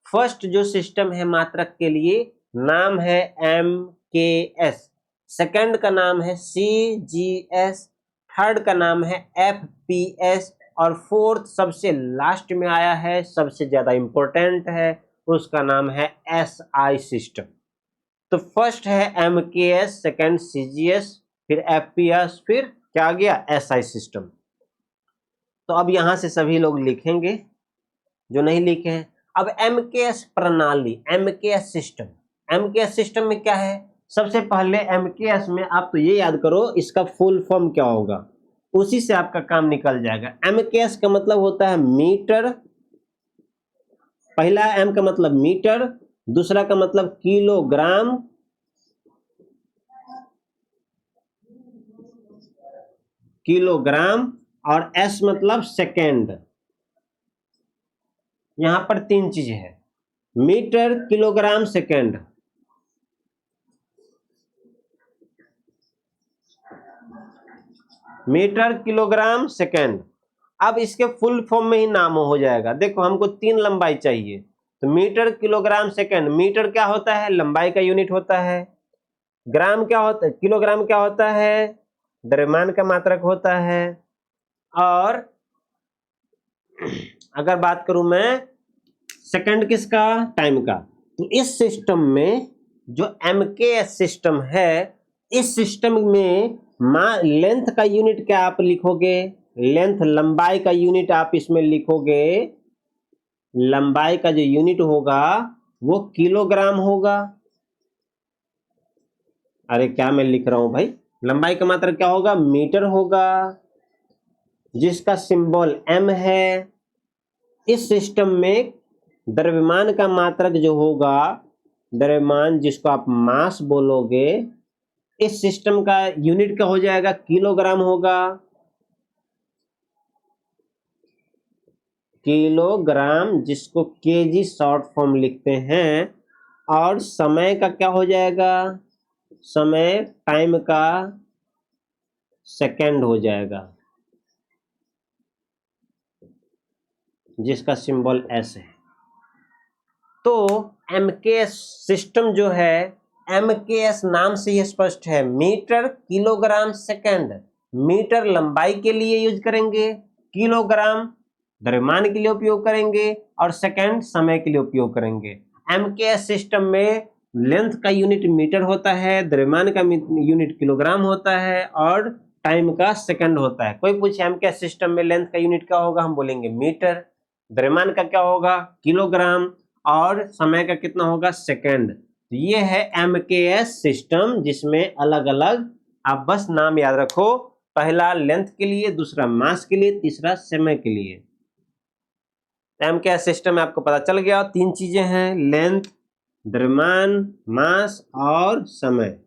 फर्स्ट जो सिस्टम है मात्रक के लिए नाम है MKS। सेकंड का नाम है CGS। थर्ड का नाम है FPS। और फोर्थ सबसे लास्ट में आया है, सबसे ज्यादा इंपॉर्टेंट है, उसका नाम है SI सिस्टम। तो फर्स्ट है MKS, सेकंड CGS, फिर FPS, फिर क्या आ गया SI सिस्टम। तो अब यहां से सभी लोग लिखेंगे जो नहीं लिखे हैं। अब MKS प्रणाली, MKS सिस्टम, MKS सिस्टम में क्या है? सबसे पहले MKS में आप तो ये याद करो इसका फुल फॉर्म क्या होगा, उसी से आपका काम निकल जाएगा। MKS का मतलब होता है मीटर पहला एम का मतलब मीटर, दूसरा का मतलब किलोग्राम, किलोग्राम, और एस मतलब सेकेंड। यहां पर तीन चीजें है, metre, kilogram, second. Metre, kilogram, second. अब इसके फुल फॉर्म में ही नाम हो जाएगा। देखो हमको तीन लंबाई चाहिए, तो मीटर, किलोग्राम, सेकेंड। मीटर क्या होता है? लंबाई का यूनिट होता है। ग्राम क्या होता है? किलोग्राम क्या होता है? द्रव्यमान का मात्रक होता है। और अगर बात करूं मैं सेकंड किसका? टाइम का। तो इस सिस्टम में जो एमकेएस सिस्टम है, इस सिस्टम में लेंथ का यूनिट क्या आप लिखोगे? लेंथ, लंबाई का यूनिट आप इसमें लिखोगे। लंबाई का जो यूनिट होगा वो किलोग्राम होगा। अरे क्या मैं लिख रहा हूं भाई? लंबाई का मात्रक क्या होगा? मीटर होगा, जिसका सिंबल एम है। इस सिस्टम में द्रव्यमान का मात्रक जो होगा, द्रव्यमान जिसको आप मास बोलोगे, इस सिस्टम का यूनिट क्या हो जाएगा? किलोग्राम होगा। किलोग्राम, जिसको केजी शॉर्ट फॉर्म लिखते हैं। और समय का क्या हो जाएगा? समय, टाइम का सेकंड हो जाएगा, जिसका सिंबल एस है। तो एमकेएस सिस्टम जो है, एमकेएस नाम से ही स्पष्ट है, मीटर, किलोग्राम, सेकंड। मीटर लंबाई के लिए यूज करेंगे, किलोग्राम द्रव्यमान के लिए उपयोग करेंगे, और सेकंड समय के लिए उपयोग करेंगे। एमकेएस सिस्टम में लेंथ का यूनिट मीटर होता है, द्रव्यमान का यूनिट किलोग्राम होता है, और टाइम का सेकंड होता है। कोई पूछे एमकेएस सिस्टम में लेंथ का यूनिट क्या होगा, हम बोलेंगे मीटर। द्रव्यमान का क्या होगा? किलोग्राम। और समय का कितना होगा? सेकंड। तो ये है एमकेएस सिस्टम, जिसमें अलग अलग आप बस नाम याद रखो, पहला लेंथ के लिए, दूसरा मास के लिए, तीसरा समय के लिए। एमकेएस सिस्टम में आपको पता चल गया, तीन चीजें हैं, लेंथ, द्रव्यमान, मास और समय।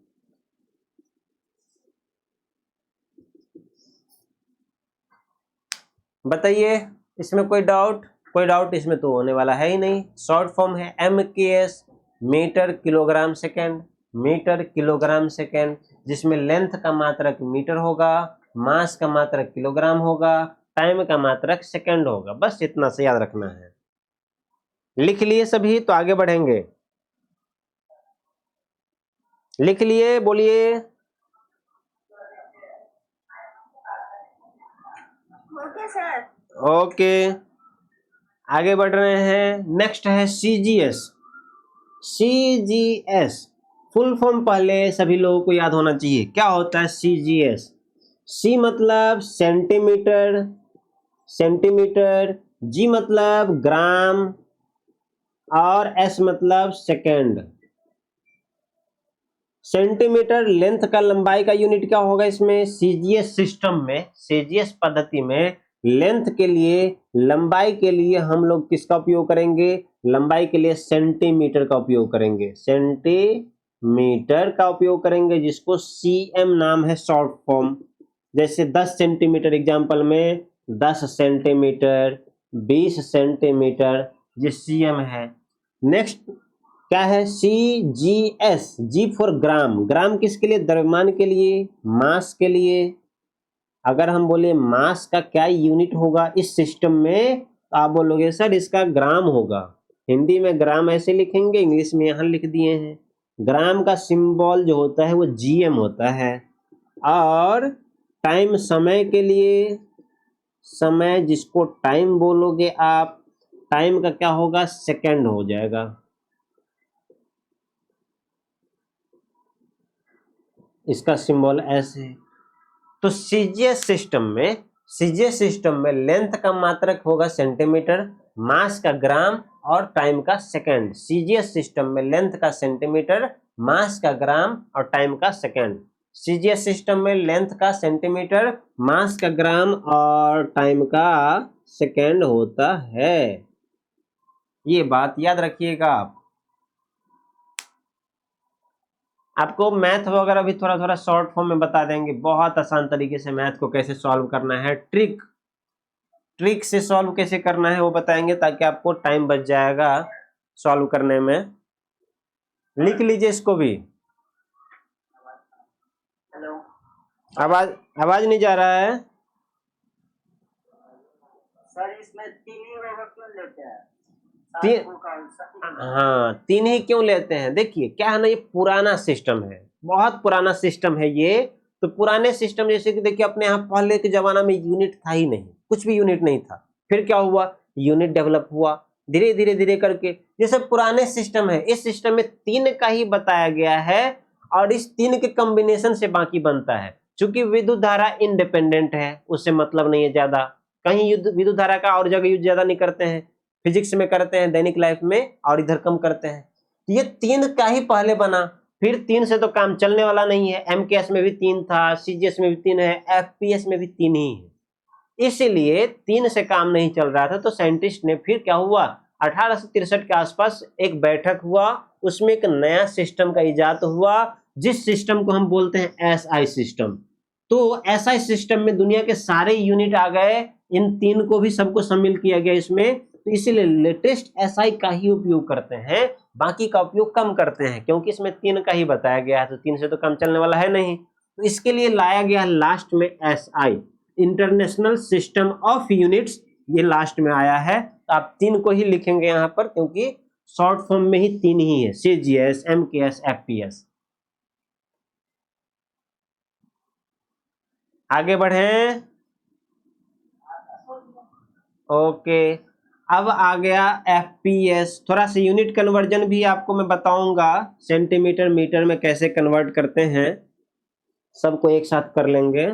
बताइए इसमें कोई डाउट? कोई डाउट इसमें तो होने वाला है ही नहीं। शॉर्ट फॉर्म है MKS, metre, kilogram, second. Metre, kilogram, second, जिसमें लेंथ का मात्रक मीटर होगा, मास का मात्रक किलोग्राम होगा, टाइम का मात्रक सेकेंड होगा। बस इतना से याद रखना है। लिख लिए सभी? तो आगे बढ़ेंगे। लिख लिए? बोलिए। Okay sir. ओके, आगे बढ़ रहे हैं। नेक्स्ट है सीजीएस। सीजीएस फुल फॉर्म पहले सभी लोगों को याद होना चाहिए। क्या होता है सीजीएस? सी मतलब सेंटीमीटर, सेंटीमीटर। जी मतलब ग्राम, और एस मतलब सेकेंड। सेंटीमीटर लेंथ का, लंबाई का यूनिट क्या होगा इसमें? सीजीएस सिस्टम में, सीजीएस पद्धति में लेंथ के लिए, लंबाई के लिए हम लोग किसका उपयोग करेंगे? लंबाई के लिए सेंटीमीटर का उपयोग करेंगे, सेंटीमीटर का उपयोग करेंगे, जिसको सीएम नाम है शॉर्ट फॉर्म। जैसे 10 सेंटीमीटर एग्जाम्पल में 10 सेंटीमीटर, 20 सेंटीमीटर, ये सीएम है। नेक्स्ट क्या है? सी जी एस। जी फॉर ग्राम। ग्राम किसके लिए? द्रव्यमान के लिए, मास के लिए। अगर हम बोले मास का क्या यूनिट होगा इस सिस्टम में, तो आप बोलोगे सर इसका ग्राम होगा। हिंदी में ग्राम ऐसे लिखेंगे, इंग्लिश में यहां लिख दिए हैं। ग्राम का सिंबल जो होता है वो जीएम होता है। और टाइम, समय के लिए, समय जिसको टाइम बोलोगे आप, टाइम का क्या होगा? सेकंड हो जाएगा। इसका सिंबल एस है। तो सीजीएस सिस्टम में लेंथ का मात्रक होगा सेंटीमीटर, मास का ग्राम, और टाइम का सेकंड। सीजीएस सिस्टम में लेंथ का सेंटीमीटर, मास का ग्राम, और टाइम का सेकंड। सीजीएस सिस्टम में लेंथ का सेंटीमीटर, मास का ग्राम, और टाइम का सेकंड होता है। ये बात याद रखिएगा आप। आपको मैथ वगैरह भी थोड़ा थोड़ा शॉर्ट फॉर्म में बता देंगे, बहुत आसान तरीके से मैथ को कैसे सॉल्व करना है, ट्रिक से सॉल्व कैसे करना है वो बताएंगे, ताकि आपको टाइम बच जाएगा सॉल्व करने में। लिख लीजिए इसको भी। हेलो, आवाज नहीं जा रहा है सर इसमें 3 ही रोबोट क्यों लेते हैं? हाँ 3 ही क्यों लेते हैं? देखिए क्या है ना, ये पुराना सिस्टम है, बहुत पुराना सिस्टम है ये। तो पुराने सिस्टम जैसे कि देखिए अपने यहाँ पहले के जमाना में यूनिट था ही नहीं, कुछ भी यूनिट नहीं था। फिर क्या हुआ, यूनिट डेवलप हुआ धीरे धीरे धीरे करके। ये सब पुराने सिस्टम है, इस सिस्टम में 3 का ही बताया गया है और इस 3 के कॉम्बिनेशन से बाकी बनता है। चूंकि विद्युत धारा इंडिपेंडेंट है, उससे मतलब नहीं है ज्यादा, कहीं विद्युत धारा का और जगह यूज ज्यादा नहीं करते हैं, फिजिक्स में करते हैं, दैनिक लाइफ में, और इधर कम करते हैं। ये 3 का ही पहले बना, फिर 3 से तो काम चलने वाला नहीं है। एमकेएस में भी 3 था, सीजीएस में भी 3 है, एफपीएस में भी 3 ही है, इसलिए 3 से काम नहीं चल रहा था। तो साइंटिस्ट ने फिर क्या हुआ, 1863 के आसपास एक बैठक हुआ, उसमें एक नया सिस्टम का इजाद हुआ, जिस सिस्टम को हम बोलते हैं एसआई सिस्टम। तो एसआई सिस्टम में दुनिया के सारे यूनिट आ गए, इन 3 को भी सबको शामिल किया गया इसमें। तो इसीलिए लेटेस्ट एसआई का ही उपयोग करते हैं, बाकी का उपयोग कम करते हैं, क्योंकि इसमें 3 का ही बताया गया है, तो 3 से तो काम चलने वाला है नहीं। तो इसके लिए लाया गया लास्ट में SI, international system of units, ये लास्ट में आया है। तो आप 3 को ही लिखेंगे यहाँ पर, क्योंकि शॉर्ट फॉर्म में ही 3 ही है, सीजीएस, एमकेएस, एफपीएस। आगे बढ़े। ओके, अब आ गया एफपीएस। थोड़ा सा यूनिट कन्वर्जन भी आपको मैं बताऊंगा, सेंटीमीटर मीटर में कैसे कन्वर्ट करते हैं, सबको एक साथ कर लेंगे।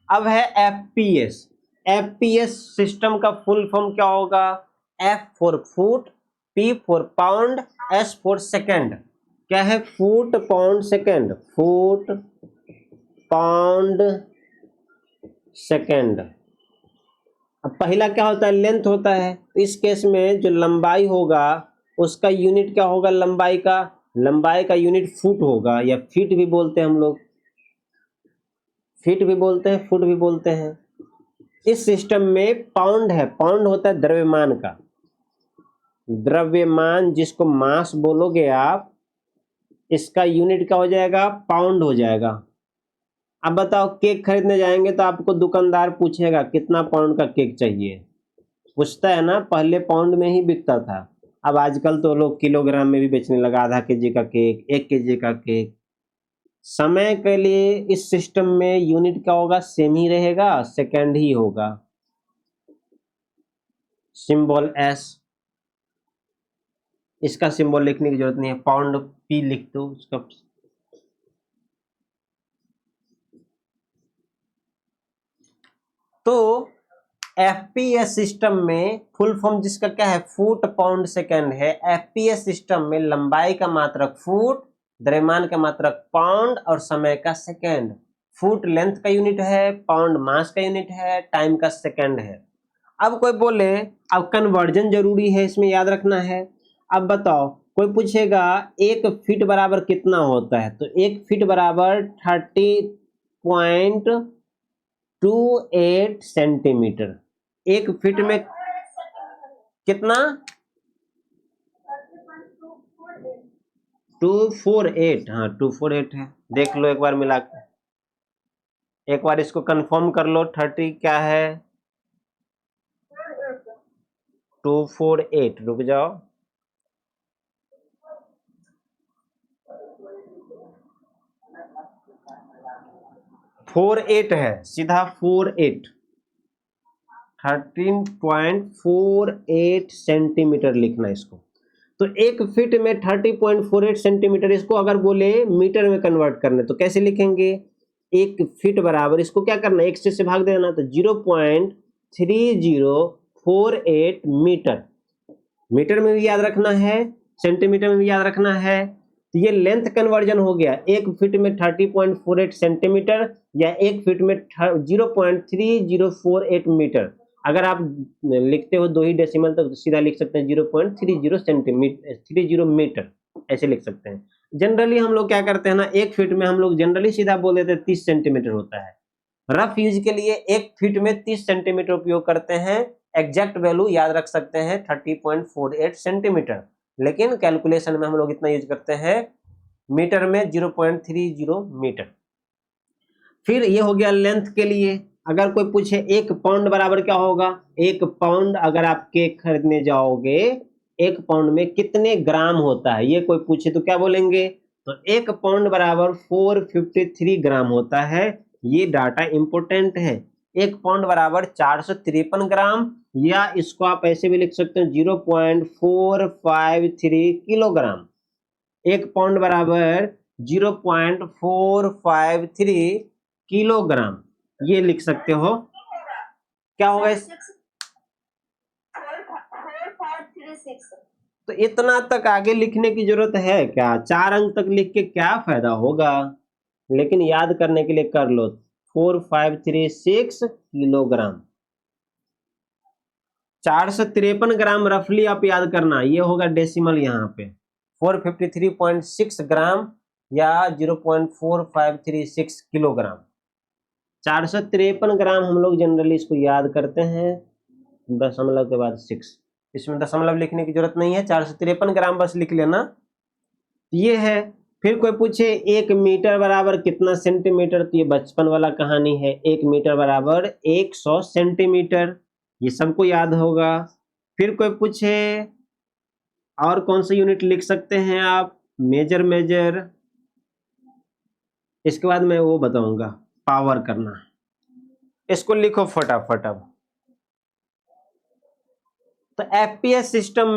अब है एफपीएस। एफपीएस सिस्टम का फुल फॉर्म क्या होगा, F for foot, P for pound, S for second. क्या है, foot pound second, foot pound second. अब पहला क्या होता है, लेंथ होता है। इस केस में जो लंबाई होगा उसका यूनिट क्या होगा, लंबाई का यूनिट फुट होगा, या फीट भी बोलते हैं हम लोग, फीट भी बोलते हैं, फुट भी बोलते हैं। इस सिस्टम में पाउंड है, पाउंड होता है द्रव्यमान का, द्रव्यमान जिसको मास बोलोगे आप, इसका यूनिट क्या हो जाएगा, पाउंड हो जाएगा। अब बताओ, केक खरीदने जाएंगे तो आपको दुकानदार पूछेगा कितना पाउंड का केक चाहिए, पूछता है ना, पहले पाउंड में ही बिकता था। अब आजकल तो लोग किलोग्राम में भी बेचने लगा, आधा केजी का केक, 1 केजी का केक। समय के लिए इस सिस्टम में यूनिट क्या होगा, सेम ही रहेगा, सेकेंड ही होगा, सिंबल एस। इसका सिंबल लिखने की जरूरत नहीं है, पाउंड पी लिख दो उसका। तो एफपीएस सिस्टम में फुल फॉर्म जिसका क्या है, फुट पाउंड सेकेंड है। एफपीएस सिस्टम में लंबाई का मात्रक फुट, द्रव्यमान का मात्रक पाउंड और समय का सेकेंड। फुट लेंथ का यूनिट है, पाउंड मास का यूनिट है, टाइम का सेकेंड है। अब कोई बोले अब कन्वर्जन जरूरी है, इसमें याद रखना है। अब बताओ, कोई पूछेगा 1 फीट बराबर कितना होता है, तो 1 फीट बराबर 30.28 सेंटीमीटर। 1 फीट में कितना, 248, हाँ 248 है। देख लो एक बार मिला के, एक बार इसको कंफर्म कर लो, 30 क्या है, 248। रुक जाओ, 48 है, सीधा 48, 13.48 सेंटीमीटर लिखना इसको। तो 1 फीट में 30.48 सेंटीमीटर, इसको अगर बोले मीटर में कन्वर्ट करने तो कैसे लिखेंगे, 1 फीट बराबर, इसको क्या करना है, 1 से भाग देना, तो 0.3048 मीटर। मीटर में भी याद रखना है, सेंटीमीटर में भी याद रखना है। तो ये लेंथ कन्वर्जन हो गया, 1 फीट में 30.48 सेंटीमीटर या 1 फीट में 0.3048 मीटर। अगर आप लिखते हो 2 ही डेसिमल तो सीधा लिख सकते हैं 0.30 सेंटीमीटर 30 मीटर, ऐसे लिख सकते हैं। जनरली हम लोग क्या करते हैं ना, 1 फीट में हम लोग जनरली सीधा बोल देते हैं 30 सेंटीमीटर होता है। रफ यूज के लिए 1 फीट में 30 सेंटीमीटर उपयोग करते हैं। एग्जैक्ट वैल्यू याद रख सकते हैं 30.48 सेंटीमीटर, लेकिन कैलकुलेशन में हम लोग इतना यूज करते हैं मीटर में 0.30 मीटर। फिर ये हो गया लेंथ के लिए। अगर कोई पूछे 1 पाउंड बराबर क्या होगा, 1 पाउंड अगर आप केक खरीदने जाओगे 1 पाउंड में कितने ग्राम होता है, ये कोई पूछे तो क्या बोलेंगे, तो 1 पाउंड बराबर 453 ग्राम होता है। ये डाटा इंपोर्टेंट है। 1 पाउंड बराबर 453 ग्राम, या इसको आप ऐसे भी लिख सकते हैं 0.453 किलोग्राम। 1 पाउंड बराबर 0.453 किलोग्राम, ये लिख सकते हो। क्या होगा इस 4536। तो इतना तक आगे लिखने की जरूरत है क्या, 4 अंक तक लिख के क्या फायदा होगा, लेकिन याद करने के लिए कर लो 4536 किलोग्राम। 453 ग्राम रफली आप याद करना, ये होगा डेसिमल यहाँ पे 453.6 ग्राम या 0.4536 किलोग्राम। 453 ग्राम हम लोग जनरली इसको याद करते हैं दशमलव के बाद 6, इसमें दशमलव लिखने की जरूरत नहीं है, 453 ग्राम बस लिख लेना, ये है। फिर कोई पूछे 1 मीटर बराबर कितना सेंटीमीटर, तो ये बचपन वाला कहानी है, 1 मीटर बराबर 100 सेंटीमीटर, ये सबको याद होगा। फिर कोई पूछे और कौन सा यूनिट लिख सकते हैं आप, मेजर, इसके बाद मैं वो बताऊंगा पावर करना, इसको लिखो फटाफट। अब तो एफपीएस सिस्टम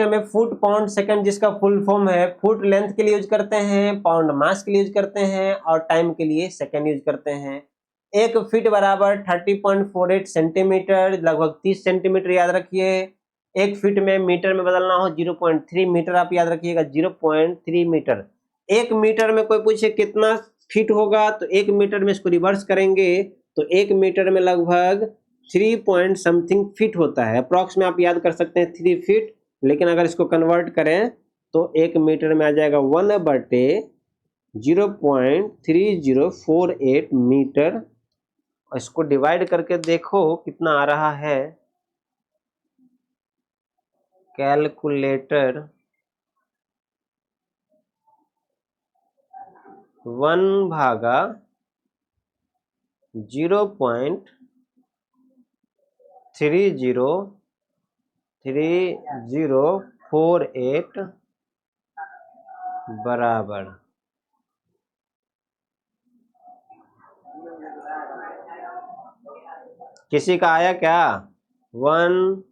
में फुट पाउंड सेकंड जिसका फुल फॉर्म है, फुट लेंथ के लिए यूज करते हैं, पाउंड मास के लिए यूज करते हैं, और टाइम के लिए सेकंड यूज करते हैं। 1 फीट बराबर 30.48 सेंटीमीटर, लगभग 30 सेंटीमीटर याद रखिए। 1 फीट में मीटर में बदलना हो 0.3 मीटर, आप याद रखिएगा 0.3 मीटर। 1 मीटर में कोई पूछे कितना फीट होगा, तो 1 मीटर में इसको रिवर्स करेंगे तो 1 मीटर में लगभग 3 पॉइंट समथिंग फीट होता है। अप्रॉक्स में आप याद कर सकते हैं 3 फीट, लेकिन अगर इसको कन्वर्ट करें तो 1 मीटर में आ जाएगा 1/0.3048 मीटर। इसको डिवाइड करके देखो कितना आ रहा है, कैलकुलेटर 1/0.303048 बराबर किसी का आया क्या, 1/,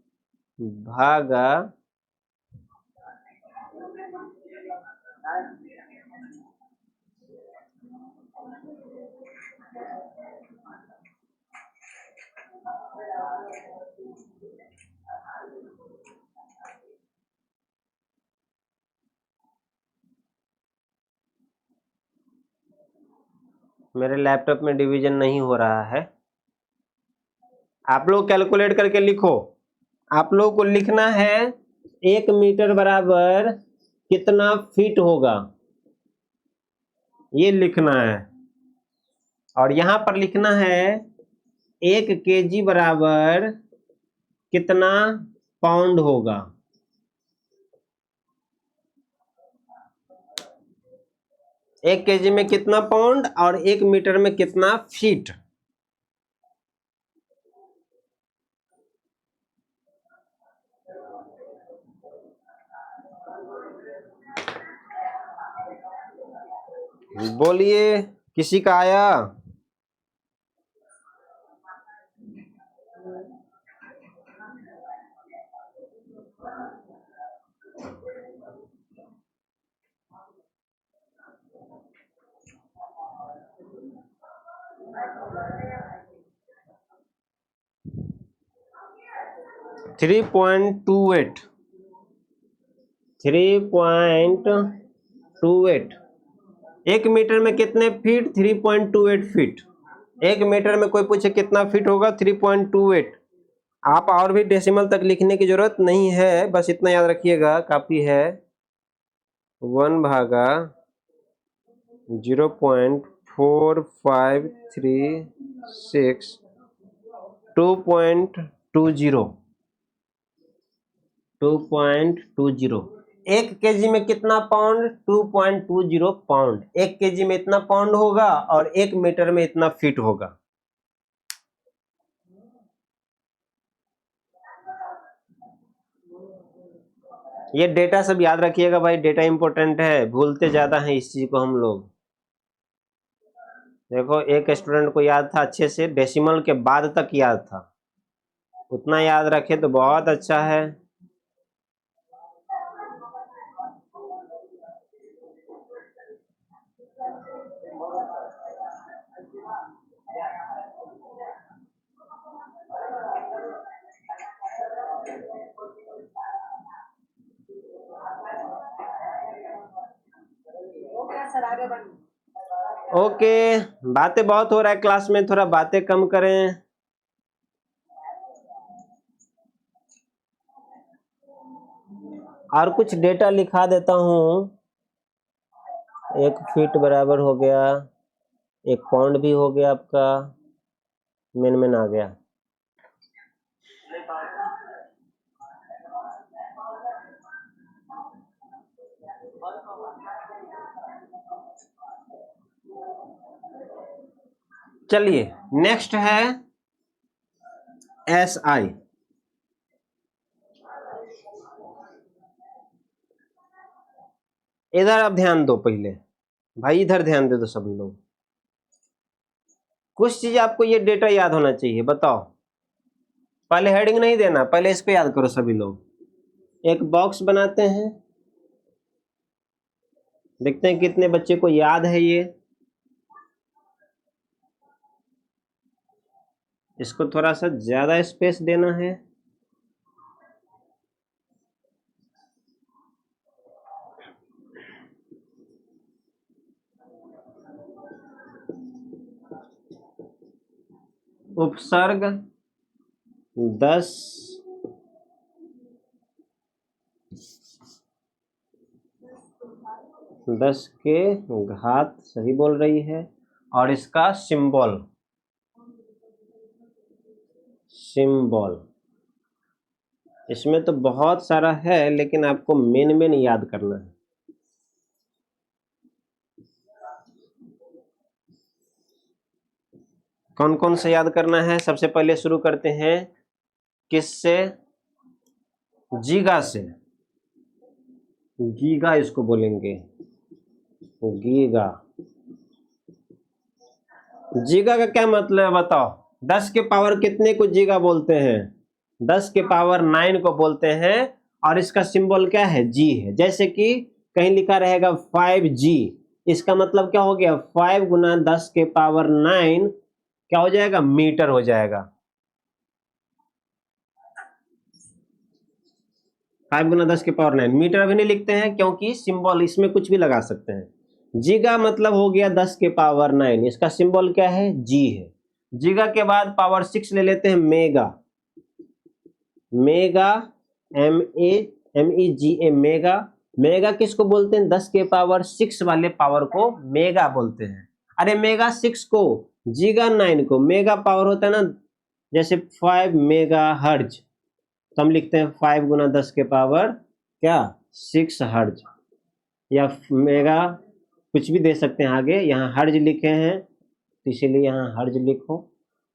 मेरे लैपटॉप में डिवीजन नहीं हो रहा है, आप लोग कैलकुलेट करके लिखो। आप लोग को लिखना है 1 मीटर बराबर कितना फीट होगा, ये लिखना है, और यहां पर लिखना है 1 केजी बराबर कितना पाउंड होगा। एक केजी में कितना पाउंड और 1 मीटर में कितना फीट। बोलिए किसी का आया, three point two eight. 1 metre में कितने फीट, 3.28 फीट। 1 मीटर में कोई पूछे कितना फीट होगा 3.28। आप और भी डेसिमल तक लिखने की जरूरत नहीं है, बस इतना याद रखिएगा काफी है। 1/0.4536 2.20 1 केजी में कितना पाउंड 2.20 पाउंड। 1 केजी में इतना पाउंड होगा और 1 मीटर में इतना फीट होगा। ये डेटा सब याद रखिएगा भाई, डेटा इंपॉर्टेंट है, भूलते ज्यादा हैं इस चीज को हम लोग। देखो एक स्टूडेंट को याद था अच्छे से, डेसिमल के बाद तक याद था, उतना याद रखे तो बहुत अच्छा है। ओके, बातें बहुत हो रहा है क्लास में, थोड़ा बातें कम करें। और कुछ डेटा लिखा देता हूँ। 1 फीट बराबर हो गया, 1 पाउंड भी हो गया आपका, मेन आ गया। चलिए नेक्स्ट है SI। इधर आप ध्यान दो पहले भाई, इधर ध्यान दे दो सभी लोग। कुछ चीज आपको ये डेटा याद होना चाहिए, बताओ। पहले हेडिंग नहीं देना, पहले इसको याद करो सभी लोग। एक बॉक्स बनाते हैं, देखते हैं कितने बच्चे को याद है ये। इसको थोड़ा सा ज्यादा स्पेस देना है। उपसर्ग 10 के घात, सही बोल रही है। और इसका सिंबल इसमें तो बहुत सारा है, लेकिन आपको मेन याद करना है। कौन कौन से याद करना है? सबसे पहले शुरू करते हैं किससे? गीगा से। गीगा इसको बोलेंगे, गीगा। गीगा का क्या मतलब है बताओ? 10 के पावर कितने को गीगा बोलते हैं? 10 के पावर 9 को बोलते हैं। और इसका सिंबल क्या है? जी है। जैसे कि कहीं लिखा रहेगा 5G, इसका मतलब क्या हो गया? 5 गुना 10 के पावर 9 क्या हो जाएगा? मीटर हो जाएगा। 5 गुना 10 के पावर 9 मीटर अभी नहीं लिखते हैं, क्योंकि सिंबल इसमें कुछ भी लगा सकते हैं। जीगा मतलब हो गया 10 के पावर 9, इसका सिंबल क्या है? जी है। जीगा के बाद पावर 6 ले लेते हैं, mega. Mega MEGA, mega. Mega किसको बोलते हैं? 10 के पावर 6 वाले पावर को मेगा बोलते हैं। अरे मेगा 6 को, जीगा 9 को। मेगा पावर होता है ना, जैसे 5 मेगा हर्ज, तो हम लिखते हैं 5 गुना 10 के पावर क्या? 6 हर्ज। या मेगा कुछ भी दे सकते हैं आगे, यहाँ हर्ज लिखे हैं तो इसीलिए यहाँ हर्ज लिखो।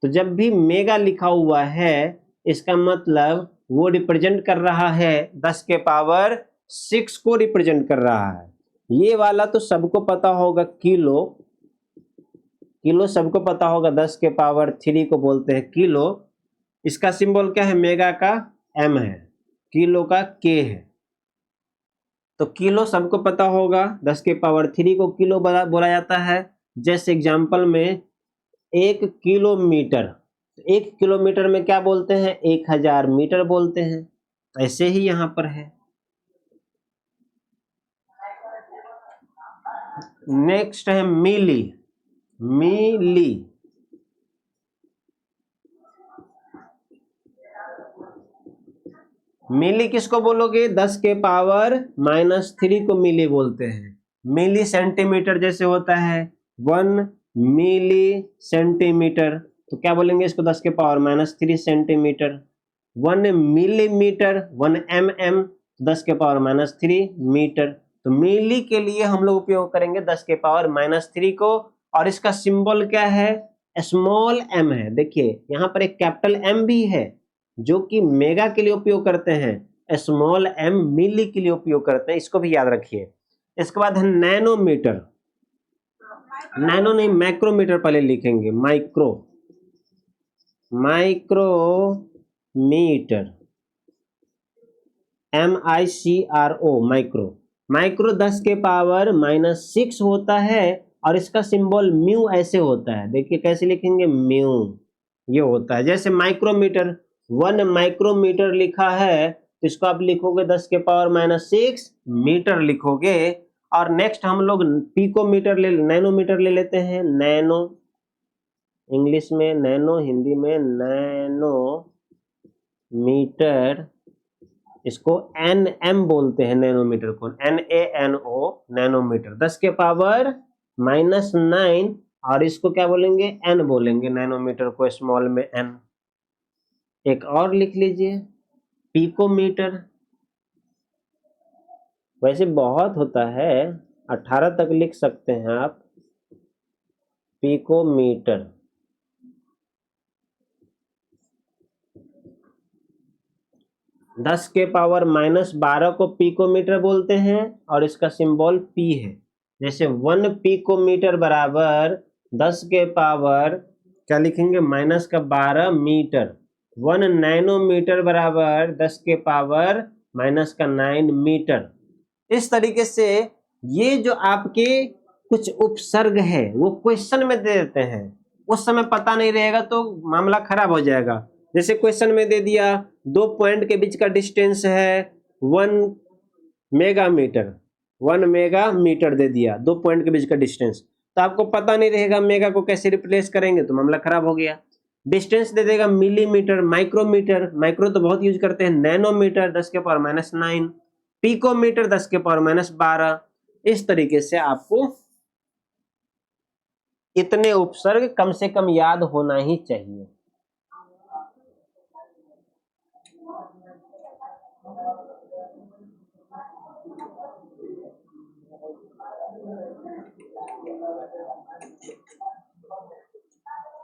तो जब भी मेगा लिखा हुआ है, इसका मतलब वो रिप्रेजेंट कर रहा है 10 के पावर 6 को रिप्रेजेंट कर रहा है। ये वाला तो सबको पता होगा, किलो। किलो सबको पता होगा, 10 के पावर 3 को बोलते हैं किलो। इसका सिंबल क्या है? मेगा का M है, किलो का K है। तो किलो सबको पता होगा, 10 के पावर 3 को किलो बोला जाता है। जैसे एग्जाम्पल में 1 किलोमीटर, 1 किलोमीटर में क्या बोलते हैं? 1000 मीटर बोलते हैं। ऐसे ही यहां पर है। नेक्स्ट है मिली। मिली मिली किसको बोलोगे? 10 के पावर -3 को मिली बोलते हैं। मिली सेंटीमीटर जैसे होता है 1 मिली सेंटीमीटर, तो क्या बोलेंगे इसको? 10 के पावर -3 सेंटीमीटर। 1 मिलीमीटर 1 mm, 10 के पावर -3 मीटर। तो मिली के लिए हम लोग उपयोग करेंगे 10 के पावर -3 को, और इसका सिंबल क्या है? स्मॉल m है। देखिए यहाँ पर एक कैपिटल M भी है जो कि मेगा के लिए उपयोग करते हैं, स्मॉल m मिली के लिए उपयोग करते हैं, इसको भी याद रखिए। इसके बाद है नैनोमीटर। नैनो नहीं, माइक्रोमीटर पहले लिखेंगे। Micrometer MICRO micro. माइक्रो 10 के पावर -6 होता है, और इसका सिंबल म्यू ऐसे होता है। देखिए कैसे लिखेंगे? म्यू, ये होता है। जैसे माइक्रोमीटर 1 माइक्रोमीटर लिखा है, तो इसको आप लिखोगे 10 के पावर -6 मीटर लिखोगे। और नेक्स्ट हम लोग पिकोमीटर नैनोमीटर ले लेते हैं। नैनो इंग्लिश में नैनो, हिंदी में नैनो मीटर, इसको NM बोलते हैं। नैनोमीटर को NANO नैनोमीटर। 10 के पावर -9, और इसको क्या बोलेंगे? N बोलेंगे। नैनोमीटर को स्मॉल में N। एक और लिख लीजिए पिकोमीटर। वैसे बहुत होता है, 18 तक लिख सकते हैं आप। पिकोमीटर, दस के पावर -12 को पिकोमीटर बोलते हैं, और इसका सिंबल P है। जैसे 1 पिकोमीटर बराबर 10 के पावर क्या लिखेंगे? -12 मीटर। 1 नैनोमीटर बराबर 10 के पावर -9 मीटर। इस तरीके से ये जो आपके कुछ उपसर्ग है वो क्वेश्चन में दे देते हैं, उस समय पता नहीं रहेगा तो मामला खराब हो जाएगा। जैसे क्वेश्चन में दे दिया 2 पॉइंट के बीच का डिस्टेंस है 1 मेगामीटर, 1 मेगामीटर दे दिया 2 पॉइंट के बीच का डिस्टेंस, तो आपको पता नहीं रहेगा मेगा को कैसे रिप्लेस करेंगे, तो मामला खराब हो गया। डिस्टेंस दे देगा मिलीमीटर, माइक्रोमीटर, माइक्रो तो बहुत यूज करते हैं, नैनोमीटर 10 के पावर -9, पिकोमीटर 10 के पावर -12। इस तरीके से आपको इतने उपसर्ग कम से कम याद होना ही चाहिए।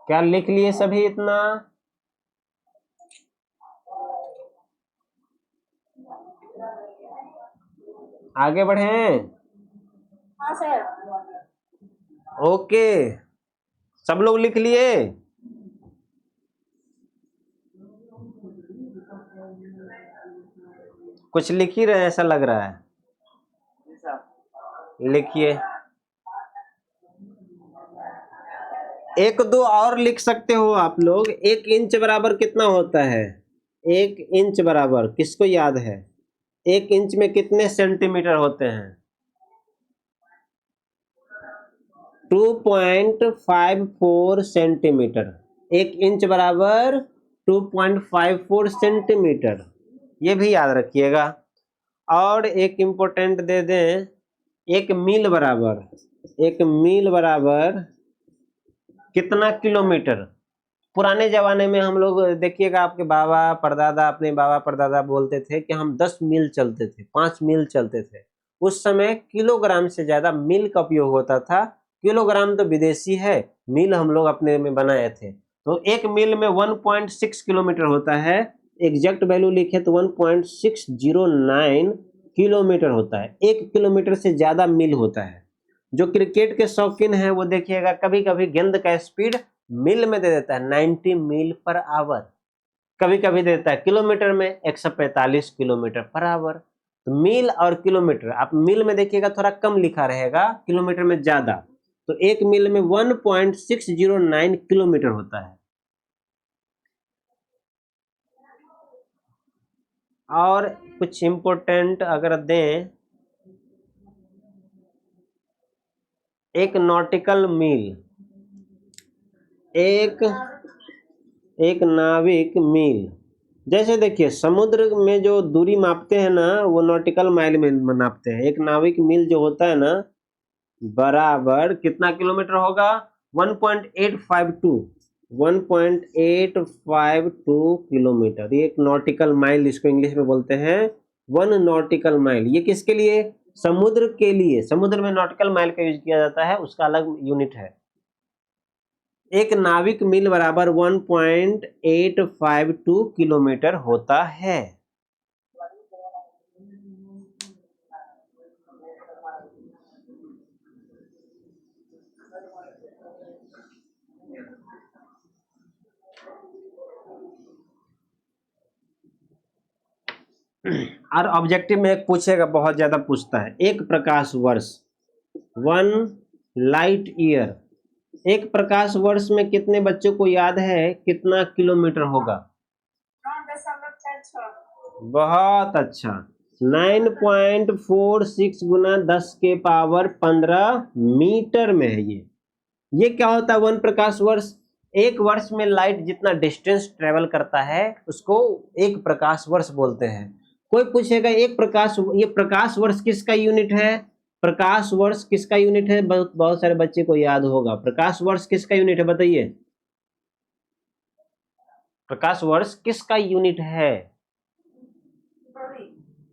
क्या लिख लिए सभी इतना? आगे बढ़ें? हाँ सर। ओके, सब लोग लिख लिए? कुछ लिख ही रहे हैं ऐसा लग रहा है, लिखिए। 1 2 और लिख सकते हो आप लोग। 1 इंच बराबर कितना होता है? 1 इंच बराबर किसको याद है? 1 इंच में कितने सेंटीमीटर होते हैं? 2.54 सेंटीमीटर। 1 इंच बराबर 2.54 सेंटीमीटर, ये भी याद रखिएगा। और एक इम्पोर्टेंट दे दें, 1 मील बराबर कितना किलोमीटर? पुराने जमाने में हम लोग देखिएगा, आपके बाबा परदादा, अपने बाबा परदादा बोलते थे कि हम 10 मील चलते थे, 5 मील चलते थे। उस समय किलोग्राम से ज्यादा मील का उपयोग होता था। किलोग्राम तो विदेशी है, मील हम लोग अपने में बनाए थे। तो 1 मील में 1.6 किलोमीटर होता है। एग्जैक्ट वैल्यू लिखे तो 1.609 किलोमीटर होता है। 1 किलोमीटर से ज्यादा मील होता है। जो क्रिकेट के शौकीन है वो देखिएगा, कभी कभी गेंद का स्पीड मील में दे देता है 90 मील पर आवर, कभी कभी देता है किलोमीटर में 145 किलोमीटर पर आवर। तो मील और किलोमीटर, आप मील में देखिएगा थोड़ा कम लिखा रहेगा, किलोमीटर में ज्यादा। तो 1 मील में 1.609 किलोमीटर होता है। और कुछ इंपोर्टेंट अगर दें, एक नॉटिकल मील, एक नाविक मील जैसे देखिए समुद्र में जो दूरी मापते हैं ना वो नॉटिकल माइल में नापते हैं। एक नाविक मील जो होता है ना बराबर कितना किलोमीटर होगा 1.852 किलोमीटर। ये एक नॉटिकल माइल इसको इंग्लिश में बोलते हैं 1 नॉटिकल माइल। ये किसके लिए? समुद्र के लिए। समुद्र में नॉटिकल माइल का यूज किया जाता है, उसका अलग यूनिट है। एक नाविक मील बराबर 1.852 किलोमीटर होता है। और ऑब्जेक्टिव में एक पूछेगा, बहुत ज्यादा पूछता है, एक प्रकाश वर्ष 1 लाइट ईयर। एक प्रकाश वर्ष में कितने बच्चों को याद है कितना किलोमीटर होगा? 9.46 बहुत अच्छा, 9.46 गुना 10 के पावर 15 मीटर में है ये क्या होता है 1 प्रकाश वर्ष? एक वर्ष में लाइट जितना डिस्टेंस ट्रेवल करता है उसको एक प्रकाश वर्ष बोलते हैं। कोई पूछेगा ये प्रकाश वर्ष किसका यूनिट है? प्रकाश वर्ष किसका यूनिट है? बहुत सारे बच्चे को याद होगा। प्रकाश वर्ष किसका यूनिट है बताइए? प्रकाश वर्ष किसका यूनिट है?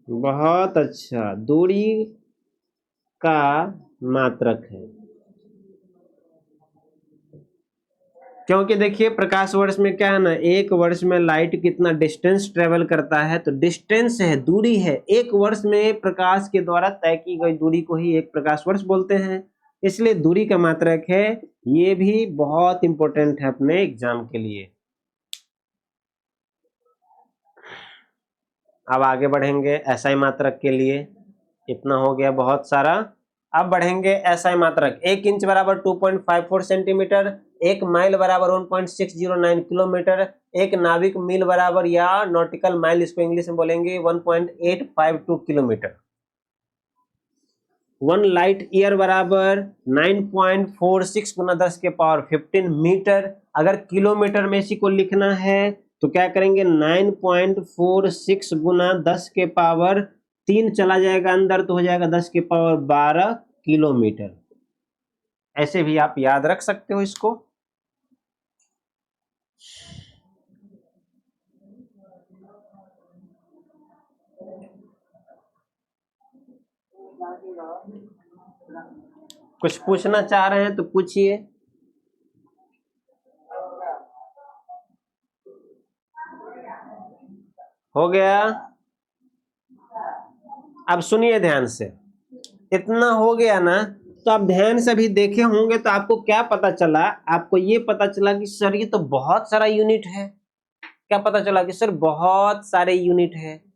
बहुत अच्छा, दूरी का मात्रक है। क्योंकि देखिए प्रकाश वर्ष में क्या है ना, एक वर्ष में लाइट कितना डिस्टेंस ट्रेवल करता है, तो डिस्टेंस है, दूरी है। एक वर्ष में प्रकाश के द्वारा तय की गई दूरी को ही एक प्रकाश वर्ष बोलते हैं, इसलिए दूरी का मात्रक है। ये भी बहुत इंपॉर्टेंट है अपने एग्जाम के लिए। अब आगे बढ़ेंगे एसआई मात्रक के लिए। इतना हो गया बहुत सारा। अब बढ़ेंगे एसआई मात्रक। 1 इंच बराबर 2.54 सेंटीमीटर, 1 माइल बराबर 1.609 किलोमीटर, 1 नाविक मील बराबर या नॉटिकल माइल इसको इंग्लिश में बोलेंगे 1.852 किलोमीटर। 1 लाइट ईयर बराबर 9.46 गुना 10 के पावर 15 मीटर। अगर किलोमीटर में इसी को लिखना है तो क्या करेंगे 9.46 गुना 10 के पावर 3 चला जाएगा अंदर तो हो जाएगा 10 के पावर 12 किलोमीटर। ऐसे भी आप याद रख सकते हो इसको। कुछ पूछना चाह रहे हैं तो पूछिए। हो गया? अब सुनिए ध्यान से। इतना हो गया ना, तो आप ध्यान से भी देखे होंगे तो आपको क्या पता चला? आपको ये पता चला कि सर ये तो बहुत सारा यूनिट है। क्या पता चला? कि सर बहुत सारे यूनिट है।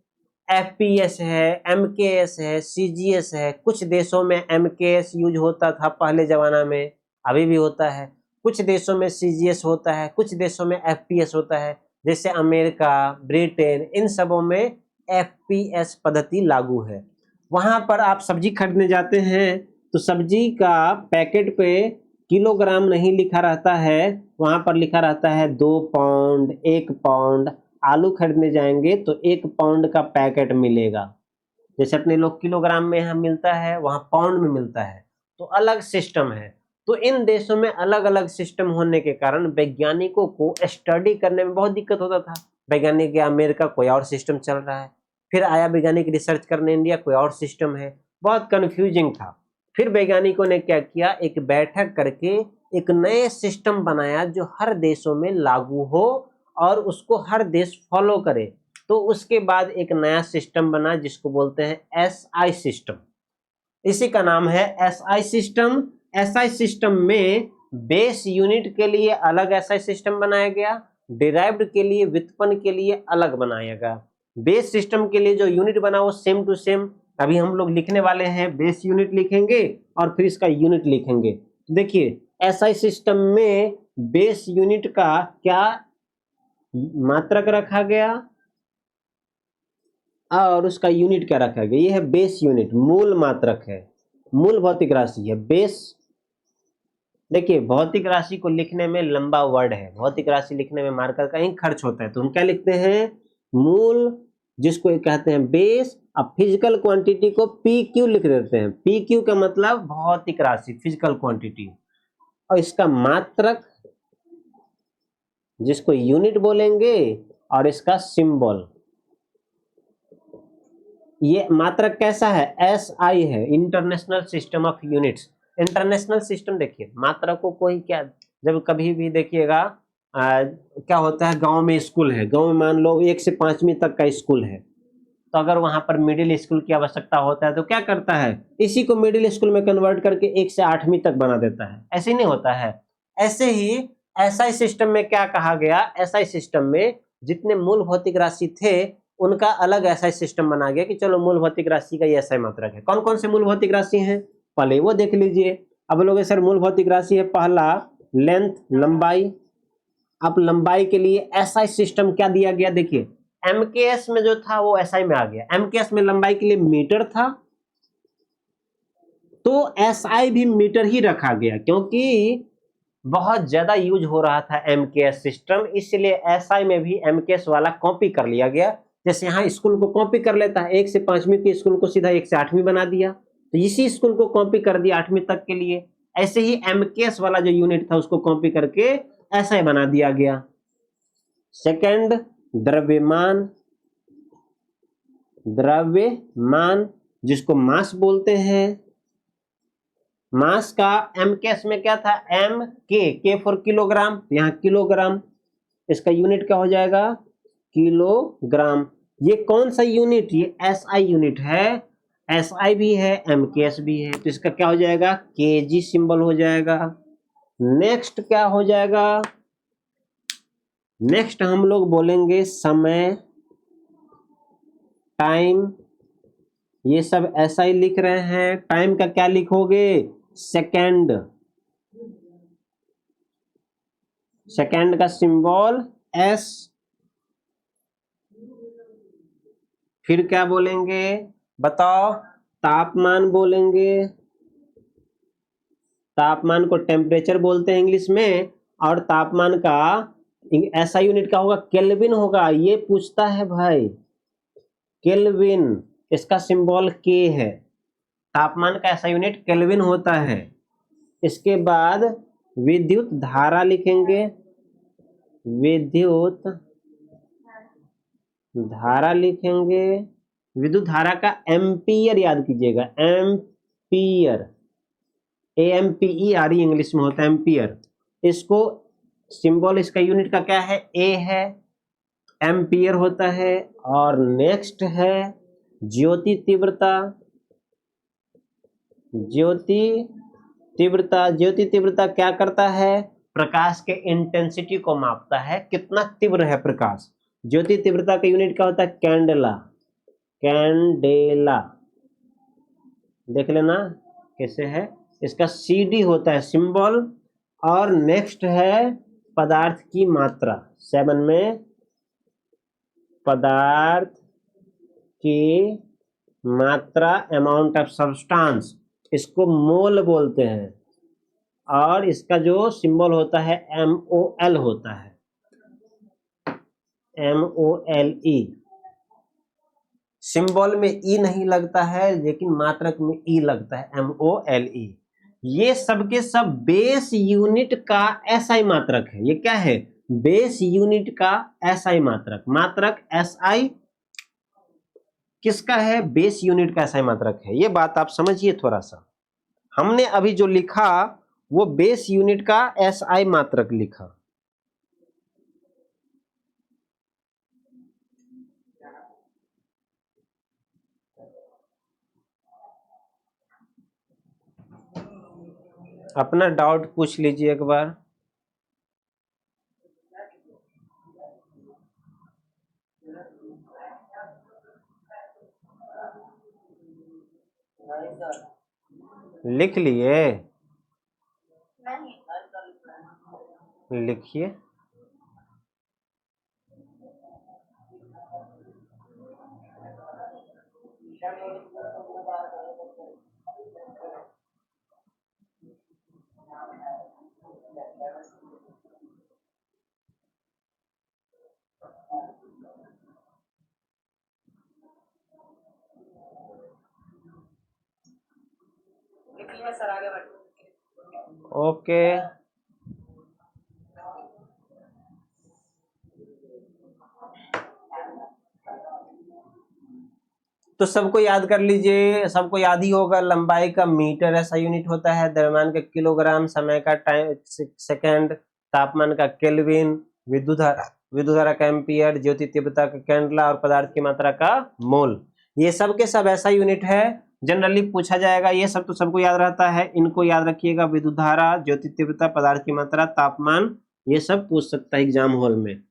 एफपीएस है, एमकेएस है, सीजीएस है। कुछ देशों में एमकेएस यूज होता था पहले जमाना में, अभी भी होता है। कुछ देशों में सीजीएस होता है, कुछ देशों में एफपीएस होता है। जैसे अमेरिका, ब्रिटेन, इन सबों में एफपीएस पद्धति लागू है। वहां पर आप सब्जी खरीदने जाते हैं तो सब्जी का पैकेट पे किलोग्राम नहीं लिखा रहता है, वहां पर लिखा रहता है 2 पाउंड, 1 पाउंड। आलू खरीदने जाएंगे तो 1 पाउंड का पैकेट मिलेगा। जैसे अपने लोग किलोग्राम में यहाँ मिलता है, वहां पाउंड में मिलता है, तो अलग सिस्टम है। तो इन देशों में अलग अलग सिस्टम होने के कारण वैज्ञानिकों को स्टडी करने में बहुत दिक्कत होता था। वैज्ञानिक गया अमेरिका, कोई और सिस्टम चल रहा है। फिर आया वैज्ञानिक रिसर्च करने इंडिया, कोई और सिस्टम है। बहुत कंफ्यूजिंग था। फिर वैज्ञानिकों ने क्या किया, एक बैठक करके एक नए सिस्टम बनाया जो हर देशों में लागू हो और उसको हर देश फॉलो करे। तो उसके बाद एक नया सिस्टम बना जिसको बोलते हैं एसआई सिस्टम। इसी का नाम है एसआई सिस्टम। एसआई सिस्टम में बेस यूनिट के लिए अलग एसआई सिस्टम बनाया गया, डिराइव्ड के लिए, व्युत्पन्न के लिए अलग बनाया गया। बेस सिस्टम के लिए जो यूनिट बना वो सेम टू सेम अभी हम लोग लिखने वाले हैं। बेस यूनिट लिखेंगे और फिर इसका यूनिट लिखेंगे। देखिए एसआई सिस्टम में बेस यूनिट का क्या मात्रक रखा गया और उसका यूनिट क्या रखा गया। ये है बेस यूनिट, मूल मात्रक है, मूल भौतिक राशि है बेस। देखिए भौतिक राशि को लिखने में लंबा वर्ड है, भौतिक राशि लिखने में मार्कर का ही खर्च होता है, तो हम क्या लिखते हैं मूल जिसको कहते हैं बेस, अब फिजिकल क्वांटिटी को पी क्यू लिख देते हैं। पी क्यू का मतलब भौतिक राशि, फिजिकल क्वांटिटी, और इसका मात्रक जिसको यूनिट बोलेंगे, और इसका सिंबल। ये मात्रक कैसा है? SI है, international system of units. International system देखिए, मात्रकों को ही क्या, जब कभी भी देखिएगा क्या होता है, गांव में स्कूल है, गांव में मान लो 1 से 5वीं तक का स्कूल है, तो अगर वहां पर मिडिल स्कूल की आवश्यकता होता है तो क्या करता है, इसी को मिडिल स्कूल में कन्वर्ट करके 1 से 8वीं तक बना देता है। ऐसे नहीं होता है। ऐसे ही SI सिस्टम में क्या कहा गया, SI सिस्टम में जितने मूल भौतिक राशि थे उनका अलग SI सिस्टम बना गया कि चलो मूल भौतिक राशि का ये SI मात्रक है। कौन कौन से मूल भौतिक राशि हैं, पहले वो देख लीजिए। अब लोग सर मूल भौतिक राशि है, पहला लेंथ, लंबाई। अब लंबाई के लिए SI सिस्टम क्या दिया गया, देखिए MKS में जो था वो SI में आ गया। MKS में लंबाई के लिए मीटर था, तो SI भी मीटर ही रखा गया, क्योंकि बहुत ज्यादा यूज हो रहा था MKS सिस्टम, इसलिए SI में भी MKS वाला कॉपी कर लिया गया। जैसे यहाँ स्कूल को कॉपी कर लेता है, 1 से 5वीं के स्कूल को सीधा 1 से 8वीं बना दिया, तो इसी स्कूल को कॉपी कर दिया 8वीं तक के लिए। ऐसे ही MKS वाला जो यूनिट था उसको कॉपी करके SI बना दिया गया। सेकंड, द्रव्यमान। द्रव्यमान जिसको मास बोलते हैं। मास का MKS में क्या था, के फॉर किलोग्राम, यहाँ किलोग्राम, इसका यूनिट क्या हो जाएगा, किलोग्राम। ये कौन सा यूनिट, ये SI यूनिट है। SI भी है, MKS भी है, तो इसका क्या हो जाएगा, kg सिंबल हो जाएगा। नेक्स्ट क्या हो जाएगा, नेक्स्ट हम लोग बोलेंगे समय, टाइम। ये सब SI लिख रहे हैं। टाइम का क्या लिखोगे, सेकंड। सेकंड का सिंबल S। फिर क्या बोलेंगे बताओ, तापमान बोलेंगे। तापमान को टेम्परेचर बोलते हैं इंग्लिश में, और तापमान का SI यूनिट क्या होगा, केल्विन होगा। ये पूछता है भाई, केल्विन, इसका सिंबल K है। तापमान का SI यूनिट केल्विन होता है। इसके बाद विद्युत धारा लिखेंगे, विद्युत धारा लिखेंगे। विद्युत धारा का एम्पियर याद कीजिएगा, एम्पियर, AMPER इंग्लिश में होता है एम्पियर। इसको सिंबल, इसका यूनिट का क्या है, A है, एम्पियर होता है। और नेक्स्ट है ज्योति तीव्रता। ज्योति तीव्रता, ज्योति तीव्रता क्या करता है, प्रकाश के इंटेंसिटी को मापता है, कितना तीव्र है प्रकाश। ज्योति तीव्रता का यूनिट क्या होता है, कैंडेला, कैंडेला, देख लेना कैसे है। इसका CD होता है सिंबल। और नेक्स्ट है पदार्थ की मात्रा, 7 में पदार्थ की मात्रा, अमाउंट ऑफ सब्सटेंस, इसको मोल बोलते हैं। और इसका जो सिंबल होता है MOL होता है, MOLE। सिंबल में E नहीं लगता है, लेकिन मात्रक में E लगता है, MOLE। ये सब के सब बेस यूनिट का SI मात्रक है। ये क्या है, बेस यूनिट का SI मात्रक। मात्रक SI किसका है, बेस यूनिट का SI मात्रक है। ये बात आप समझिए थोड़ा सा। हमने अभी जो लिखा वो बेस यूनिट का SI मात्रक लिखा। अपना डाउट पूछ लीजिए एक बार। नहीं सर, लिख लिए, नहीं। लिखिए। ओके, तो सबको याद कर लीजिए, सबको याद ही होगा। लंबाई का मीटर ऐसा यूनिट होता है, द्रव्यमान का किलोग्राम, समय का टाइम सेकंड, तापमान का केल्विन, विद्युत धारा का एम्पियर, ज्योति तीव्रता का कैंडला और पदार्थ की मात्रा का मोल। ये सब के सब ऐसा यूनिट है, जनरली पूछा जाएगा। ये सब तो सबको याद रहता है, इनको याद रखिएगा। विद्युत धारा, ज्योति तीव्रता, पदार्थ की मात्रा, तापमान, ये सब पूछ सकता है एग्जाम हॉल में।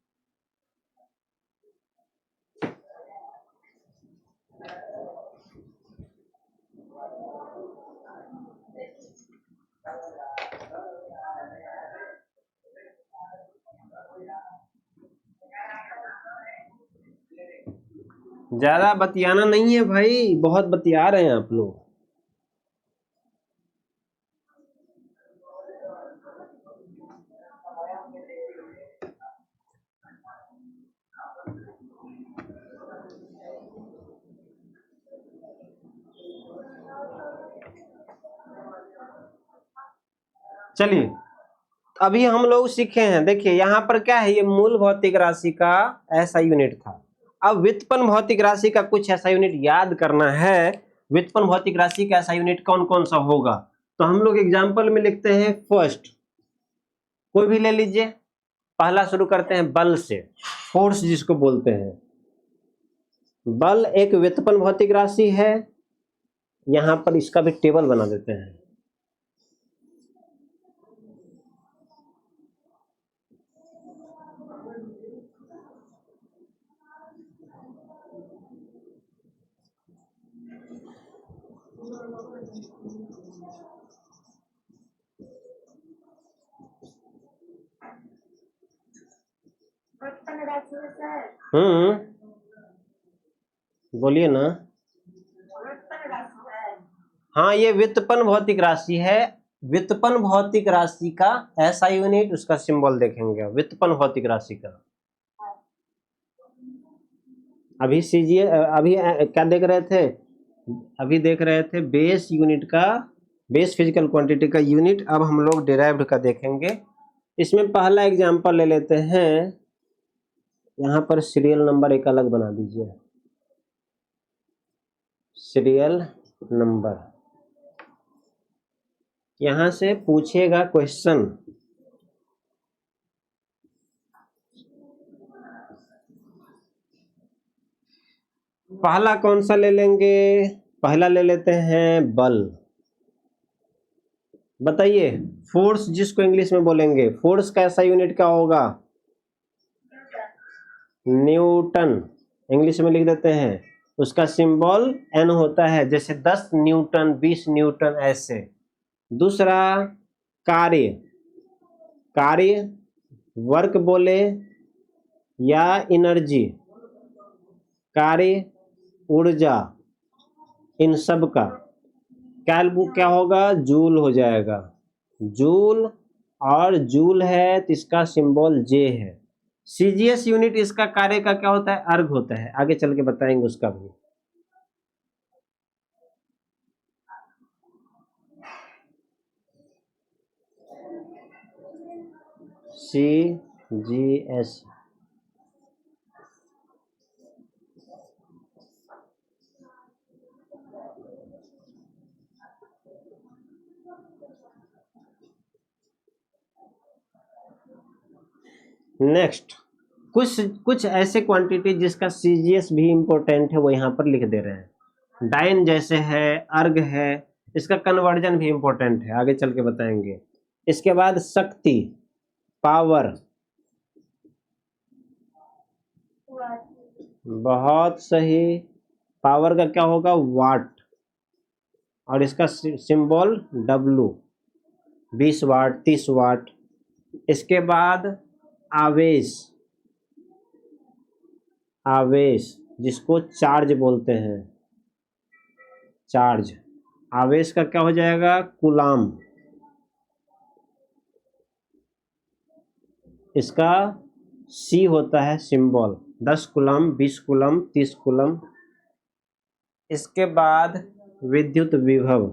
ज्यादा बतियाना नहीं है भाई, बहुत बतिया रहे हैं आप लोग। चलिए, अभी हम लोग सीखे हैं, देखिए यहाँ पर क्या है, ये मूल भौतिक राशि का ऐसा यूनिट था। अब व्युत्पन्न भौतिक राशि का कुछ ऐसा यूनिट याद करना है। व्युत्पन्न भौतिक राशि का ऐसा यूनिट कौन कौन सा होगा, तो हम लोग एग्जाम्पल में लिखते हैं। फर्स्ट कोई भी ले लीजिए, पहला शुरू करते हैं बल से, फोर्स जिसको बोलते हैं। बल एक व्युत्पन्न भौतिक राशि है। यहां पर इसका भी टेबल बना देते हैं। बोलिए ना। हाँ, ये व्युत्पन्न भौतिक राशि है। व्युत्पन्न भौतिक राशि का ऐसा यूनिट, उसका सिंबल देखेंगे। व्युत्पन्न भौतिक राशि का अभी सीजिए, अभी क्या देख रहे थे, अभी देख रहे थे बेस यूनिट का, बेस फिजिकल क्वांटिटी का यूनिट। अब हम लोग डिराइव्ड का देखेंगे। इसमें पहला एग्जांपल ले लेते हैं। यहाँ पर सीरियल नंबर एक अलग बना दीजिए, सीरियल नंबर। यहां से पूछेगा क्वेश्चन, पहला कौन सा ले लेंगे, पहला ले लेते हैं बल। बताइए, फोर्स जिसको इंग्लिश में बोलेंगे, फोर्स का ऐसा यूनिट क्या होगा, न्यूटन। इंग्लिश में लिख देते हैं, उसका सिंबल एन होता है, जैसे 10 न्यूटन, 20 न्यूटन, ऐसे। दूसरा कार्य, कार्य वर्क बोले या एनर्जी, कार्य, ऊर्जा, इन सब का क्या होगा, जूल हो जाएगा। जूल, और जूल है तो इसका सिंबल जे है। सीजीएस यूनिट इसका कार्य का क्या होता है, अर्ग होता है। आगे चल के बताएंगे उसका भी। सीजीएस नेक्स्ट, कुछ ऐसे क्वांटिटी जिसका सीजीएस भी इंपॉर्टेंट है, वो यहाँ पर लिख दे रहे हैं। डाइन जैसे है, अर्ग है, इसका कन्वर्जन भी इंपॉर्टेंट है, आगे चल के बताएंगे। इसके बाद शक्ति, पावर, बहुत सही। पावर का क्या होगा, वाट, और इसका सिंबल डब्लू, 20 वाट, 30 वाट। इसके बाद आवेश, आवेश जिसको चार्ज बोलते हैं, चार्ज। आवेश का क्या हो जाएगा, कूलाम। इसका सी होता है सिंबल, 10 कूलम, 20 कूलम, 30 कूलम। इसके बाद विद्युत विभव,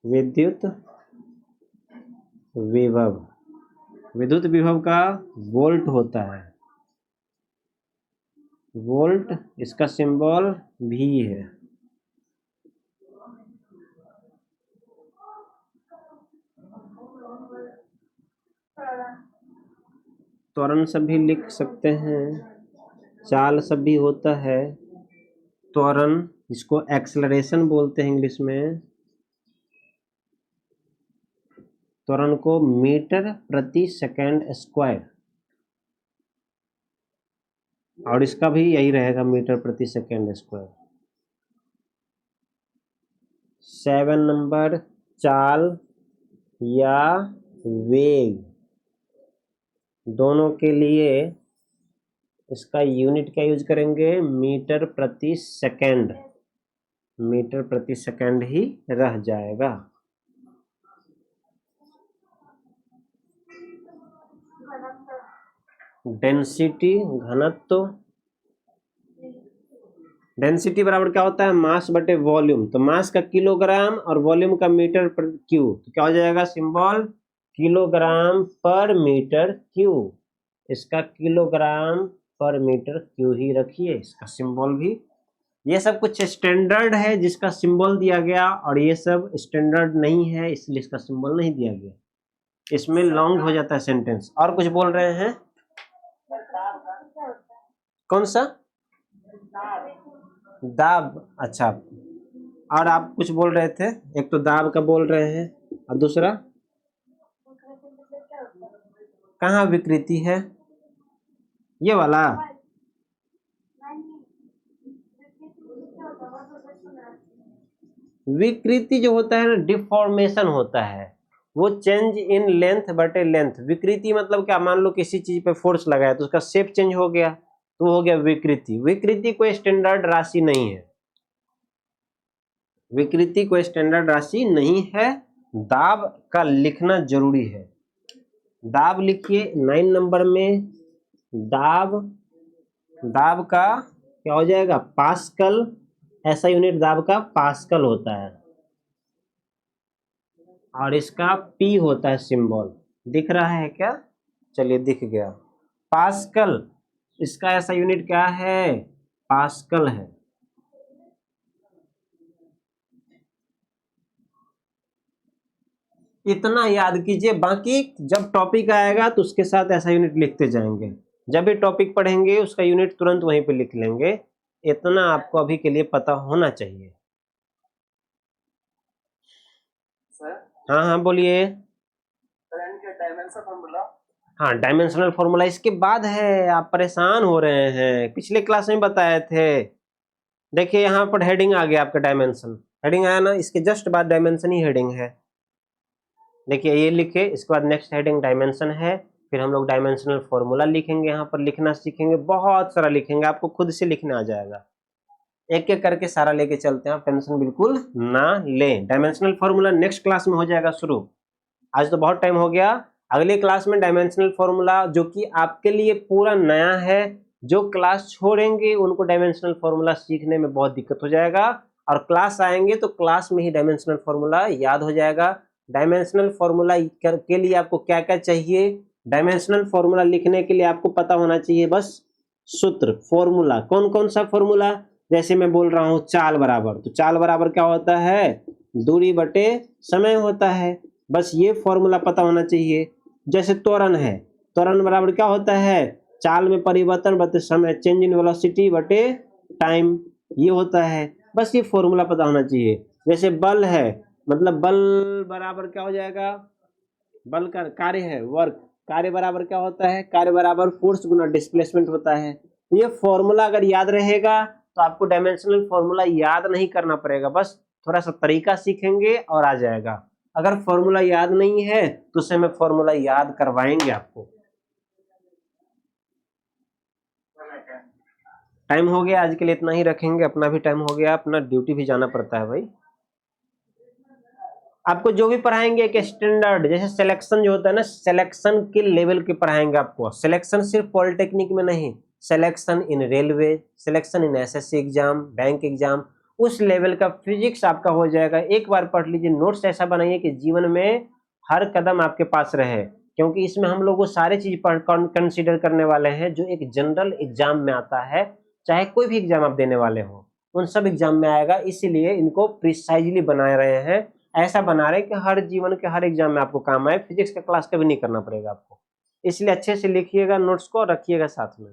विद्युत विभव, विद्युत विभव का वोल्ट होता है, वोल्ट, इसका सिंबल V है। त्वरण से भी लिख सकते हैं, चाल से भी होता है। त्वरण, इसको एक्सेलरेशन बोलते हैं इंग्लिश में। त्वरण को मीटर प्रति सेकंड स्क्वायर, और इसका भी यही रहेगा, मीटर प्रति सेकंड स्क्वायर। 7 नंबर, चाल या वेग, दोनों के लिए इसका यूनिट क्या यूज करेंगे, मीटर प्रति सेकंड, मीटर प्रति सेकंड ही रह जाएगा। डेंसिटी, घनत्व, डेंसिटी बराबर क्या होता है, मास बटे वॉल्यूम। तो मास का किलोग्राम और वॉल्यूम का मीटर पर क्यू, तो क्या हो जाएगा सिंबल, किलोग्राम पर मीटर क्यू। इसका किलोग्राम पर मीटर क्यू ही रखिए, इसका सिंबल भी। ये सब कुछ स्टैंडर्ड है जिसका सिंबल दिया गया, और ये सब स्टैंडर्ड नहीं है इसलिए इसका सिंबल नहीं दिया गया। इसमें लॉन्ग हो जाता है सेंटेंस। और कुछ बोल रहे हैं, कौन सा, दाब, अच्छा। और आप कुछ बोल रहे थे, एक तो दाब का बोल रहे हैं, और दूसरा कहाँ विकृति है, ये वाला। विकृति जो होता है ना, डिफॉर्मेशन होता है, वो चेंज इन लेंथ बटे लेंथ। विकृति मतलब क्या, मान लो किसी चीज पे फोर्स लगाया तो उसका शेप चेंज हो गया, तो हो गया विकृति। विकृति कोई स्टैंडर्ड राशि नहीं है, विकृति कोई स्टैंडर्ड राशि नहीं है। दाब का लिखना जरूरी है, दाब लिखिए 9 नंबर में। दाब, दाब का क्या हो जाएगा, पास्कल, ऐसा यूनिट दाब का पास्कल होता है, और इसका P होता है सिंबल। दिख रहा है क्या, चलिए दिख गया, पास्कल, इसका ऐसा यूनिट क्या है, पास्कल है। इतना याद कीजिए, बाकी जब टॉपिक आएगा तो उसके साथ ऐसा यूनिट लिखते जाएंगे। जब भी टॉपिक पढ़ेंगे उसका यूनिट तुरंत वहीं पे लिख लेंगे। इतना आपको अभी के लिए पता होना चाहिए। हाँ हाँ बोलिए। हाँ, डायमेंशनल फॉर्मूला इसके बाद है, आप परेशान हो रहे हैं, पिछले क्लास में बताए थे। देखिए यहाँ पर हेडिंग आ गया आपका, डायमेंशन हेडिंग आया ना, इसके जस्ट बाद डायमेंशन ही हेडिंग है। देखिए ये लिखे, इसके बाद नेक्स्ट हेडिंग डायमेंशन है, फिर हम लोग डायमेंशनल फॉर्मूला लिखेंगे, यहाँ पर लिखना सीखेंगे, बहुत सारा लिखेंगे, आपको खुद से लिखना आ जाएगा। एक एक करके सारा लेके चलते हैं, आप टेंशन बिल्कुल ना लें। डायमेंशनल फॉर्मूला नेक्स्ट क्लास में हो जाएगा शुरू। आज तो बहुत टाइम हो गया, अगले क्लास में डायमेंशनल फॉर्मूला, जो कि आपके लिए पूरा नया है। जो क्लास छोड़ेंगे उनको डायमेंशनल फॉर्मूला सीखने में बहुत दिक्कत हो जाएगा, और क्लास आएंगे तो क्लास में ही डायमेंशनल फॉर्मूला याद हो जाएगा। डायमेंशनल फॉर्मूला के लिए आपको क्या क्या चाहिए, डायमेंशनल फॉर्मूला लिखने के लिए आपको पता होना चाहिए बस सूत्र, फॉर्मूला। कौन कौन सा फॉर्मूला, जैसे मैं बोल रहा हूँ चाल बराबर, तो चाल बराबर क्या होता है, दूरी बटे समय होता है, बस ये फॉर्मूला पता होना चाहिए। जैसे त्वरण है, त्वरण बराबर क्या होता है, चाल में परिवर्तन बटे समय, चेंज इन वेलोसिटी बटे टाइम, ये होता है, बस ये फॉर्मूला पता होना चाहिए। जैसे बल है, मतलब बल बराबर क्या हो जाएगा, बल का कार्य है वर्क, कार्य बराबर क्या होता है, कार्य बराबर फोर्स गुना डिस्प्लेसमेंट होता है। ये फॉर्मूला अगर याद रहेगा तो आपको डायमेंशनल फॉर्मूला याद नहीं करना पड़ेगा, बस थोड़ा सा तरीका सीखेंगे और आ जाएगा। अगर फॉर्मूला याद नहीं है तो उसे मैं फॉर्मूला याद करवाएंगे आपको। टाइम हो गया, आज के लिए इतना ही रखेंगे, अपना भी टाइम हो गया, अपना ड्यूटी भी जाना पड़ता है भाई। आपको जो भी पढ़ाएंगे एक स्टैंडर्ड, जैसे सिलेक्शन जो होता है ना, सिलेक्शन के लेवल के पढ़ाएंगे आपको। सिलेक्शन सिर्फ पॉलिटेक्निक में नहीं, selection in railway, selection in SSC exam, bank exam, उस लेवल का फिजिक्स आपका हो जाएगा। एक बार पढ़ लीजिए, नोट्स ऐसा बनाइए कि जीवन में हर कदम आपके पास रहे, क्योंकि इसमें हम लोग वो सारे चीज कंसीडर करने वाले हैं जो एक जनरल एग्जाम में आता है, चाहे कोई भी एग्जाम आप देने वाले हो उन सब एग्जाम में आएगा। इसीलिए इनको प्रिसाइजली बना रहे हैं, ऐसा बना रहे हैं कि हर जीवन के हर एग्जाम में आपको काम आए। फिजिक्स का क्लास कभी नहीं करना पड़ेगा आपको, इसलिए अच्छे से लिखिएगा नोट्स को और रखिएगा साथ में।